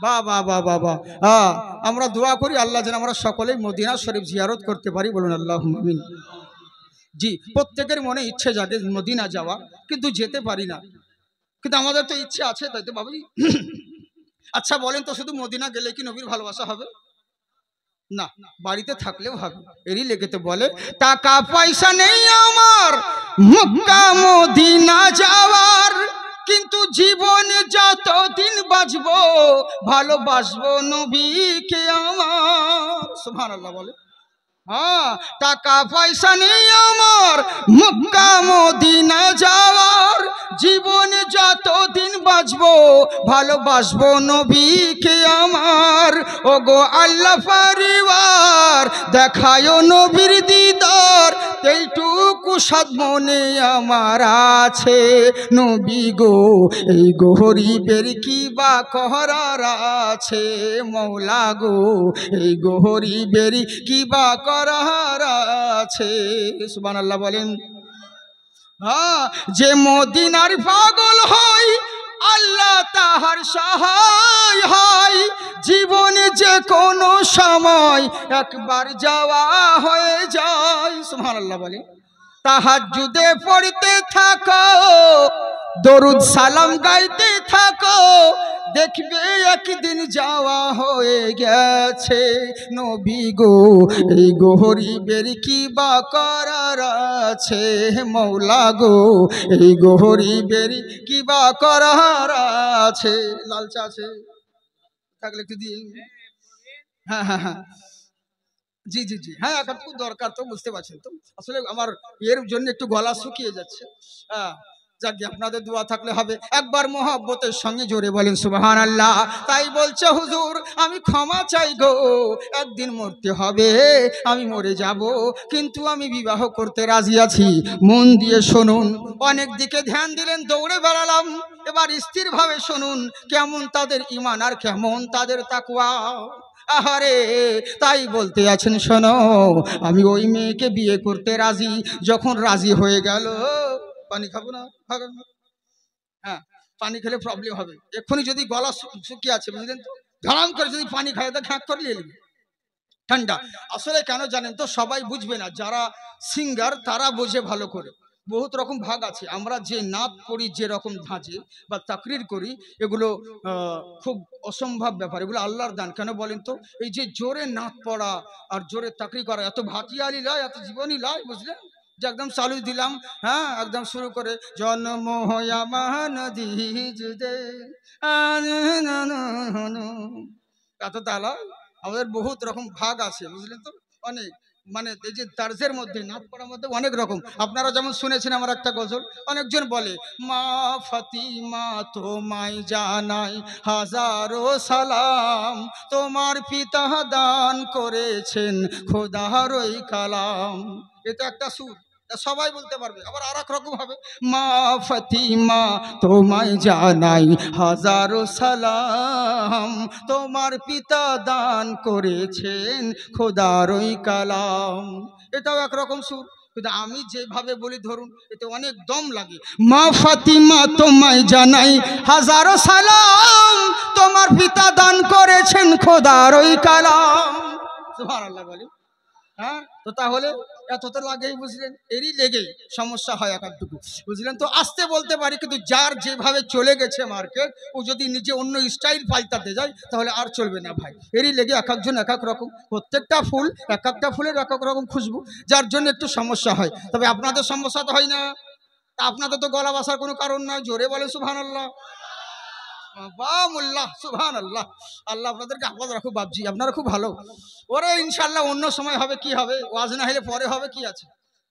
বাহ বাহ বাহ বাহ বাহ। হ্যাঁ, আমরা দোয়া করি আল্লাহ যেন আমরা সকলেই মদিনা শরীফ জিয়ারত করতে পারি, বলুন আল্লাহুম্মা আমিন। জি, প্রত্যেকের মনে ইচ্ছে জাগে মদিনা যাওয়া, কিন্তু যেতে পারি না, কিন্তু আমাদের তো ইচ্ছে আছে, তাই তো বাবুজি। আচ্ছা বলেন তো, শুধু মদিনা গেলে কি নবীর ভালোবাসা হবে? না, বাড়িতে থাকলেও হবে। এরই লেগেতে বলে টাকা পয়সা নেই আমার মক্কা মদিনা যাওয়ার, কিন্তু জীবনে যতদিন বাঁচবো ভালোবাসবো নবীকে আমার। সুবহানাল্লাহ বলে। হ্যাঁ, টাকা পয়সা নেই আমার মক্কা মদিনা যাওয়ার, জীবনে যতদিন বাঁচবো ভালোবাসবো নবীকে আমার। ওগো আল্লাহ পরিবার দেখায় নবীর দিদার, এইটুকু সাদ মনে আমার আছে। নবী গো এই গরিবের কি বা করার আছে, মওলা গো এই গরিবের কি বা করার আছে। সুবহানাল্লাহ বলেন। হ্যাঁ, যে মদিনার পাগল হয় আল্লাহ তাহার সহায় হয়, জীবনে যে কোনো সময় একবার যাওয়া হয়ে যায়। সুবহানাল্লাহ বলে। তাহাজ্জুদে পড়তে থাকো, দরুদ সালাম গাইতে থাকো, দেখবে একদিন যাওয়া হয়ে গেছে। নবী গো এই গরিবের কি বা করার আছে, মওলা গো এই গরিবের কি বা করার আছে। লালচা আছে থাকলে একটু দিয়ে। হ্যাঁ হ্যাঁ হ্যাঁ, জি জি জি, হ্যাঁ, এখন খুব দরকার, তো বুঝতে পারছেন তো, আসলে আমার এর জন্য একটু গলা শুকিয়ে যাচ্ছে। হ্যাঁ, যাকে আপনাদের দোয়া থাকলে হবে। একবার মোহাব্বতের সঙ্গে জোরে বলেন সুবহানাল্লাহ। তাই বলছে হুজুর আমি ক্ষমা চাই গো, একদিন মরতে হবে, আমি মরে যাব, কিন্তু আমি বিবাহ করতে রাজি আছি। মন দিয়ে শুনুন, অনেক দিকে ধ্যান দিলেন, দৌড়ে বেড়ালাম, এবার স্থিরভাবে শুনুন কেমন তাদের ঈমান আর কেমন তাদের তাকওয়া। আহারে, তাই বলতে আছেন শোনো, আমি ওই মেয়েকে বিয়ে করতে রাজি। যখন রাজি হয়ে গেল, পানি খাবো না, হ্যাঁ, পানি খেলে প্রবলেম হবে এক্ষুনি, যদি গলা শুকিয়ে আছে বুঝলেন তো, ধারাম করে যদি পানি খায় তো খ্যাঁক করে নিয়ে নেবে ঠান্ডা। আসলে কেন জানেন তো, সবাই বুঝবে না, যারা সিঙ্গার তারা বোঝে ভালো করে। বহুত রকম ভাগ আছে, আমরা যে নাত পড়ি, যে রকম ধাঁচে বা তাকরির করি, এগুলো খুব অসম্ভব ব্যাপার, এগুলো আল্লাহর দান। কেন বলেন তো, এই যে জোরে নাত পড়া আর জোরে তাকরি করা, এত ভাটিয়ালি লয়, এত জীবনী লয়, বুঝলেন, যে একদম চালু দিলাম, হ্যাঁ, একদম শুরু করে জন্ম হয়া মহানদী জুদে এত তালা। আমাদের বহুত রকম ভাগ আছে, বুঝলেন তো, অনেক, মানে এই যে তার্জের মধ্যে নাচ পড়ার মধ্যে অনেক রকম। আপনারা যেমন শুনেছেন আমার একটা গজল, অনেকজন বলে মা ফাতিমা তোমায় জানাই হাজারো সালাম, তোমার পিতা দান করেছেন খোদার ওই কালাম। এটা একটা সুর, সবাই বলতে পারবে। আবার আর এক রকম হবে, মা ফাতিমা তোমায় জানাই হাজারো সালাম, তোমার পিতা দান করেছেন খোদার ওই কালাম। এটাও একরকম সুর, কিন্তু আমি যেভাবে বলি ধরুন, এতে অনেক দম লাগে। মা ফাতিমা তোমায় জানাই হাজারো সালাম, তোমার পিতা দান করেছেন খোদার ওই কালাম। সুবহানাল্লাহ বলি। হ্যাঁ, তো তাহলে এত তো লাগেই, বুঝলেন, এরই লেগেই সমস্যা হয় একটুকু, বুঝলেন তো। আসতে বলতে পারি, কিন্তু যার যেভাবে চলে গেছে মার্কেট, ও যদি নিজে অন্য স্টাইল পাল্টাতে যায় তাহলে আর চলবে না ভাই। এরই লেগে এক একজন এক এক রকম, প্রত্যেকটা ফুল এক একটা ফুলের এক এক রকম খুশবু, যার জন্য একটু সমস্যা হয়। তবে আপনাদের সমস্যা তো হয় না, তা আপনাদের তো গলা বাসার কোনো কারণ নয়, জোরে বলে সুবহানাল্লাহ। সুবহানাল্লাহ। আল্লাহ আপনাদেরকে হাফাজ রাখুক বাপজি, আপনারা খুব ভালো। ওরে ইনশাআল্লাহ অন্য সময় হবে, কি হবে, ওয়াজ না হলে পরে হবে, কি আছে,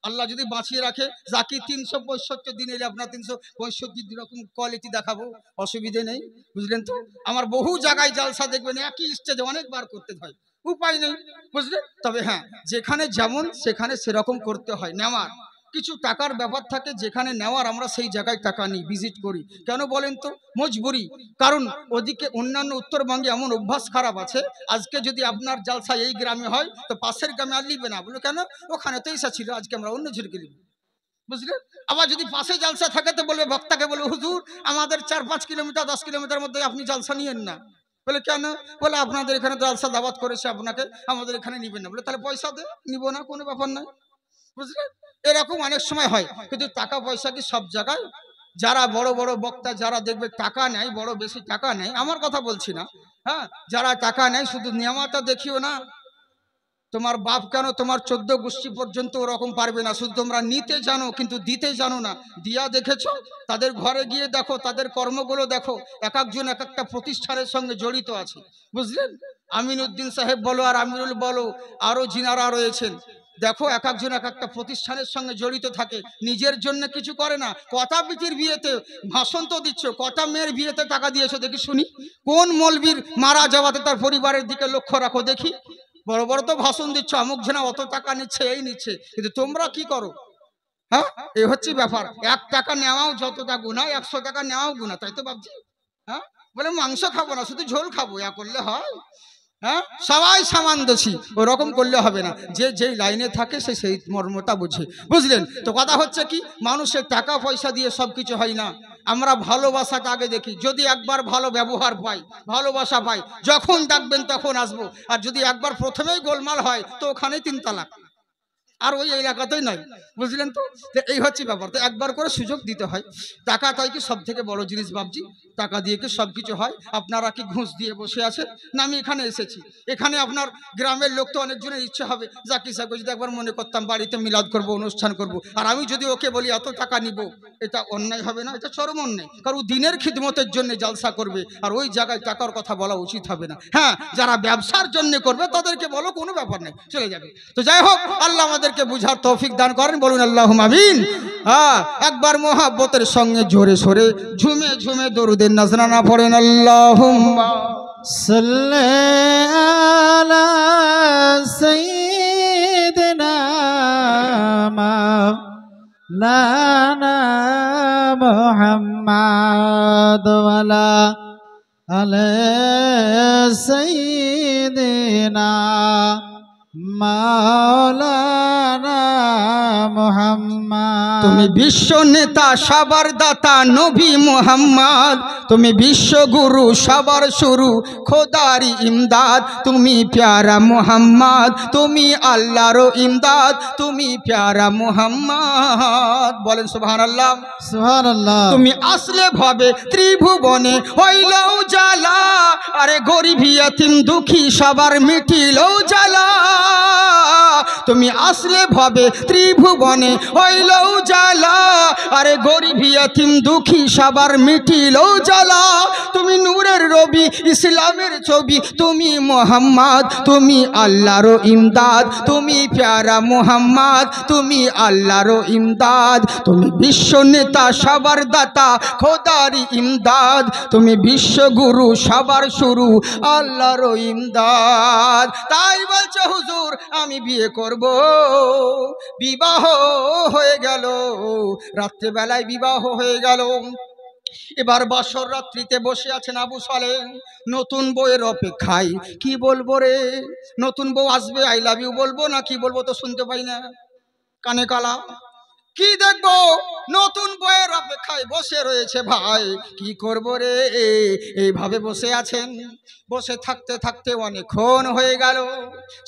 আল্লাহ যদি বাঁচিয়ে রাখে, যাকে 365 দিন এলে আপনার 365 রকম কোয়ালিটি দেখাবো, অসুবিধে নেই, বুঝলেন তো। আমার বহু জায়গায় জালসা দেখবেন একই স্টেজে অনেকবার করতে হয়, উপায় নেই, বুঝলেন। তবে হ্যাঁ, যেখানে যেমন সেখানে সেরকম করতে হয়। নেওয়ার কিছু টাকার ব্যাপার থাকে, যেখানে নেওয়ার আমরা সেই জায়গায় টাকা নিই, ভিজিট করি। কেন বলেন তো? মজবুরি। কারণ ওদিকে অন্যান্য উত্তরবঙ্গে এমন অভ্যাস খারাপ আছে, আজকে যদি আপনার জালসা এই গ্রামে হয় তো পাশের গ্রামে আর লিখবে না, বলো কেন? ওখানে তো এসা ছিল, আজকে আমরা অন্য ঝুড়কে লিখব, বুঝলেন। আবার যদি পাশে জালসা থাকে তো বলবে, বক্তাকে বলবে, হুজুর আমাদের 4-5 কিলোমিটার 10 কিলোমিটার মধ্যে আপনি জালসা নিয়েন না। বলে কেন? বলে আপনাদের এখানে তো জালসা দাওয়াত করেছে আপনাকে, আমাদের এখানে নিবেন না। বলে তাহলে পয়সা দে, নিব না, কোনো ব্যাপার নাই, বুঝলেন। এরকম অনেক সময় হয়, কিন্তু টাকা পয়সা কি সব জায়গায়? যারা বড় বড় বক্তা, যারা দেখবে টাকা নেয়, বড় বেশি টাকা নেয়, আমার কথা বলছি না, হ্যাঁ, যারা টাকা নেয়, শুধু নিয়ামাটা দেখিও না। তোমার বাপ কেন, তোমার 14 গোষ্ঠী পর্যন্ত ওরকম পারবে না, শুধু তোমরা নিতে জানো কিন্তু দিতে জানো না। দিয়া দেখেছো? তাদের ঘরে গিয়ে দেখো, তাদের কর্মগুলো দেখো, এক একজন এক একটা প্রতিষ্ঠানের সঙ্গে জড়িত আছে, বুঝলেন। আমিনউদ্দিন সাহেব বলো আর আমিরুল বলো, আরো যিনারা রয়েছেন, দেখো এক একজন এক একটা প্রতিষ্ঠানের সঙ্গে জড়িত থাকে, নিজের জন্য কিছু করে না। কটা বিটির বিয়েতে ভাষণ তো দিচ্ছ, কটা মেয়ের বিয়েতে টাকা দিয়েছো দেখি শুনি? কোন মলবির মারা যাওয়াতে তার পরিবারের দিকে লক্ষ্য রাখো দেখি। বড় বড় তো ভাষণ দিচ্ছ, অমুক জনা অত টাকা নিচ্ছে, এই নিচ্ছে, কিন্তু তোমরা কি করো? হ্যাঁ, এই হচ্ছে ব্যাপার। 1 টাকা নেওয়াও যতটা গুনাহ, 100 টাকা নেওয়াও গুনাহ, তাই তো ভাবছি। হ্যাঁ, বলে মাংস খাবো না, শুধু ঝোল খাবো, ইয়া করলে হয়? হ্যাঁ, সবাই সামান দোষী, ওরকম করলে হবে না। যে যেই লাইনে থাকে সে সেই মর্মটা বুঝে, বুঝলেন তো। কথা হচ্ছে কি, মানুষের টাকা পয়সা দিয়ে সব কিছু হয় না। আমরা ভালোবাসাটা আগে দেখি, যদি একবার ভালো ব্যবহার পাই, ভালোবাসা পাই, যখন ডাকবেন তখন আসবো। আর যদি একবার প্রথমেই গোলমাল হয় তো ওখানেই 3 তালাক, আর ওই এলাকাতেই নাই, বুঝলেন তো। এই হচ্ছে ব্যাপার। তো একবার করে সুযোগ দিতে হয়। টাকাটাই কি সব থেকে বড় জিনিস বাবজি? টাকা দিয়ে কি সব কিছু হয়? আপনারা কি ঘুষ দিয়ে বসে আছেন? না, আমি এখানে এসেছি, এখানে আপনার গ্রামের লোক তো অনেকজনের ইচ্ছে হবে, জাকির সাহেব যদি একবার মনে করতাম বাড়িতে মিলাদ করব, অনুষ্ঠান করব, আর আমি যদি ওকে বলি এত টাকা নিব, এটা অন্যায় হবে না? এটা চরম অন্যায়। কারণ ও দিনের খিদমতের জন্য জালসা করবে, আর ওই জায়গায় টাকার কথা বলা উচিত হবে না। হ্যাঁ, যারা ব্যবসার জন্য করবে তাদেরকে বলো, কোনো ব্যাপার নেই, চলে যাবে। তো যাই হোক, আল্লাহ আমাদেরকে বুঝার তৌফিক দান করেন, বলুন আল্লাহুম্মা আমিন। হ্যাঁ, একবার মোহাব্বতের সঙ্গে জোরে সোরে ঝুমে ঝুমে দরুদের নজরানা পড়েন, আল্লাহুম্মা সাল্লি আলা সাইয়্যিদিনা মাওলানা মুহাম্মদ ওয়া আলা আলি সাইয়্যিদিনা মাওলানা মুহাম্মদ। তুমি বিশ্ব নেতা সবার দাতা নবী মুহাম্মদ, তুমি বিশ্ব গুরু সবার শুরু খোদারি ইমদাদ, তুমি প্যারা মুহাম্মদ, তুমি আল্লাহর ইমদাদ, তুমি প্যারা মুহাম্মদ। বলেন সুবহানাল্লাহ, সুবহানাল্লাহ। তুমি আসলে ভাবে ত্রিভুবনে হইল জ্বালা, আরে গরিব ইয়তিম দুঃখী সবার মিটিল জ্বালা। তুমি আসলে ভাবে ত্রিভুবনে হইল জ্বালা, আরে গরিব ইয়তিম দুঃখী সবার মিটিল জ্বালা। তুমি নূরের রবি ইসলামের ছবি, তুমি মুহাম্মদ, তুমি আল্লাহর ইমদাদ, তুমি প্যারা মুহাম্মদ, তুমি আল্লাহর ইমদাদ, তুমি বিশ্ব নেতা সবার দাতা খোদারি ইমদাদ, তুমি বিশ্ব গুরু সবার শুরু আল্লাহর ইমদাদ। তাই বলছে হুজুর আমি বিয়ে করব, বিবাহ হয়ে গেল, রাত্রেবেলায় বিবাহ হয়ে গেল। এবার বাসর রাত্রিতে বসে আছেন আবু সালেহ, নতুন বউয়ের অপেক্ষায়। কি বলবো রে, নতুন বউ আসবে, আই লাভ ইউ বলবো না কি বলবো তো শুনতে পাই না, কানে কালা। কি দেখবো, নতুন বউয়ের অপেক্ষায় বসে রয়েছে ভাই। কি করব রে, এইভাবে বসে আছেন। বসে থাকতে থাকতে অনেকক্ষণ হয়ে গেল,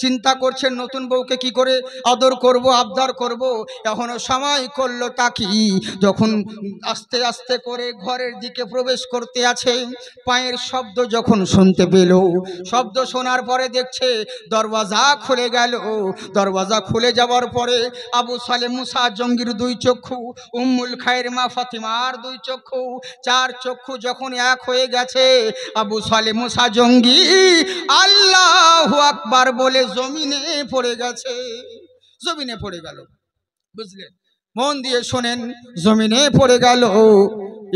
চিন্তা করছেন নতুন বউকে কি করে আদর করব, আবদার করব। এখনো সময় করলো টাকি, যখন আস্তে আস্তে করে ঘরের দিকে প্রবেশ করতে আছে, পায়ের শব্দ যখন শুনতে পেল, শব্দ শোনার পরে দেখছে দরওয়াজা খুলে গেল। দরওয়াজা খুলে যাওয়ার পরে আবু সালেহ মুসা জঙ্গির 2 চক্ষু, উম্মুল খায়ের মা ফাতিমার 2 চক্ষু, 4 চক্ষু যখন এক হয়ে গেছে, আবু সালেহ মুসা জঙ্গি আল্লাহু আকবার বলে জমিনে পড়ে গেছে, জমিনে পড়ে গেল। বুঝলেন? মন দিয়ে শোনেন, জমিনে পড়ে গেল।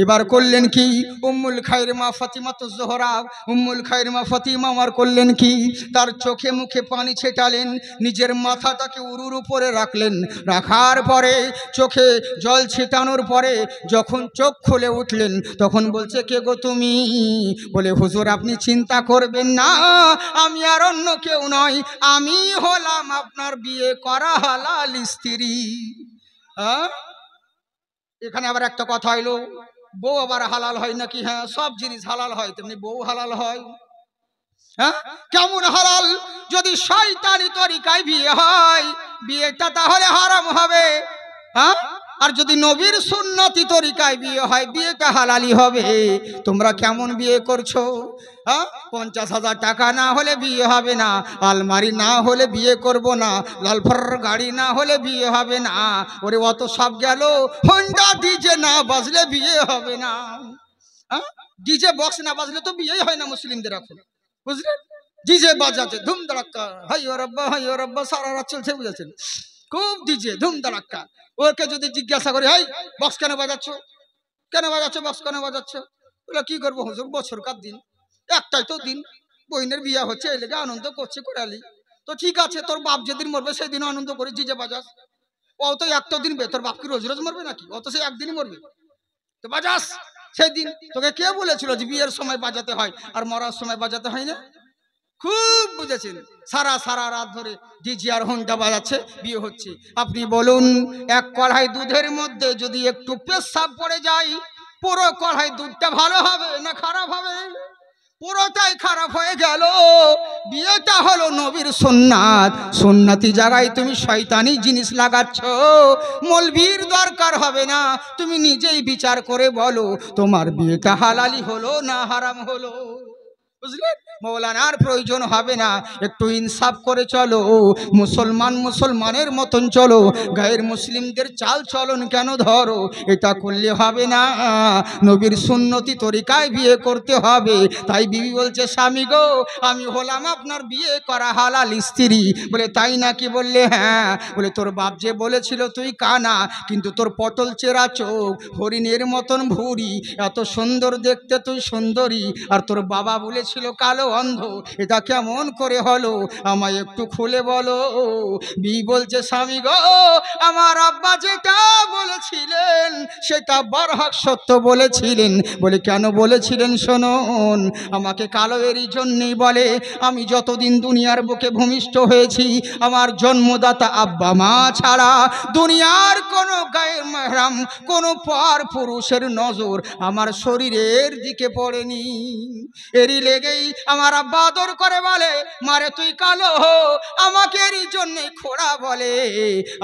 এবার করলেন কি? উম্মুল খায়ের মা ফাতিমা তো জোহরা, উম্মুল খায়ের মা ফাতিমা আমার করলেন কি? তার চোখে মুখে পানি ছেটালেন, নিজের মাথাটাকে উরুর উপরে রাখলেন, রাখার পরে চোখে জল ছিটানোর পরে যখন চোখ খুলে উঠলেন তখন বলছে, কে গো তুমি? বলে, হুজুর আপনি চিন্তা করবেন না, আমি আর অন্য কেউ নয়, আমি হলাম আপনার বিয়ে করা হালাল স্ত্রী। হ্যাঁ, এখানে আবার একটা কথা হইলো, বউ আবার হালাল হয় নাকি? হ্যাঁ, সব জিনিস হালাল হয়, তেমনি বউ হালাল হয়। হ্যাঁ, কেমন হালাল? যদি শয়তানি তরিকায় বিয়ে হয়, বিয়েটা তাহলে হারাম হবে। হ্যাঁ, আর যদি নবীর সুন্নতি তরিকায় বিয়ে হয়, বিয়েটা হালালি হবে। তোমরা কেমন বিয়ে করছো? হ্যাঁ, 50,000 টাকা না হলে বিয়ে হবে না, আলমারি না হলে বিয়ে করব না, লালফার গাড়ি না হলে বিয়ে হবে না। ওরে অত সব গেল, হোন্ডা ডিজে না বাজলে বিয়ে হবে না। হ্যাঁ, ডিজে বক্স না বাজলে তো বিয়েই হয় না মুসলিমদের এখন, বুঝলেন? ডিজে বাজাতে ধুম ধাড়াক্কা, হাই ও রব্বা হাই ও রব্বা, সারা রাত চলছে, বুঝেছেন? খুব ডিজে ধুম ধাড়াক্কা। ওকে যদি জিজ্ঞাসা করি, হাই বক্স কেন বাজাচ্ছ, কেন বাজাচ্ছ, বক্স কেন বাজাচ্ছ? বলে, কি করবো হুজুর, বছরকার দিন, একটাই তো দিন, বইনের বিয়ে হচ্ছে, এই লেগে আনন্দ করছে, করালি। তো ঠিক আছে, তোর বাপ যেদিন মরবে সেই দিনও আনন্দ করে ডিজে বাজাস। ও তো একটা দিন বে, তোর বাপ কি রোজ রোজ মরবে নাকি? ও তো সেই একদিনই মরবে, তো বাজাস সেই দিন। তোকে কে বলেছিল যে বিয়ের সময় বাজাতে হয় আর মরার সময় বাজাতে হয় না? খুব বুঝেছেন, সারা সারা রাত ধরে ডিজে আর হোন্ডা বাজাচ্ছে, বিয়ে হচ্ছে। আপনি বলুন, এক কড়াই দুধের মধ্যে যদি একটু পেশাব পড়ে যায়, পুরো কড়াই দুধটা ভালো হবে না খারাপ হবে? পুরোটাই খারাপ হয়ে গেল। বিয়েটা হলো নবীর সুন্নাত, সুন্নতি জায়গায় তুমি শয়তানি জিনিস লাগাচ্ছ। মলবির দরকার হবে না, তুমি নিজেই বিচার করে বলো তোমার বিয়েটা হালালি হলো না হারাম হলো। বুঝলেন? মৌলানার প্রয়োজন হবে না, একটু ইনসাফ করে চলো, মুসলমান মুসলমানের মতন চলো, গায়ের মুসলিমদের চাল চলন কেন ধরো? এটা করলে হবে না, নবীর সুন্নতি তরিকায় বিয়ে করতে হবে। তাই বিবি বলছে, স্বামী গো আমি হলাম আপনার বিয়ে করা হালাল স্ত্রী। বলে, তাই নাকি? বললে, হ্যাঁ। বলে, তোর বাপ যে বলেছিল তুই কানা, কিন্তু তোর পটল চেরা চোখ, হরিণের মতন ভুঁড়ি, এত সুন্দর দেখতে তুই সুন্দরী, আর তোর বাবা বলেছিল কালো অন্ধ, এটা কেমন করে হলো? আমায় একটু খুলে বলো। বিবি বলছে, স্বামী গো আমার আব্বা যেটা বলেছিলেন সেটা বারহাক সত্য বলেছিলেন। বলে, কেন বলেছিলেন? শুনুন, আমাকে কালো এরই জন্যই বলে, আমি যতদিন দুনিয়ার বুকে ভূমিষ্ঠ হয়েছি আমার জন্মদাতা আব্বা মা ছাড়া দুনিয়ার কোনো গায়ের মেহরাম, কোনো পর পুরুষের নজর আমার শরীরের দিকে পড়েনি। এরই লেগেই আমার আব্বা আদর করে বলে, মারে তুই কালো, আমাকে এরই জন্যে খোড়া বলে।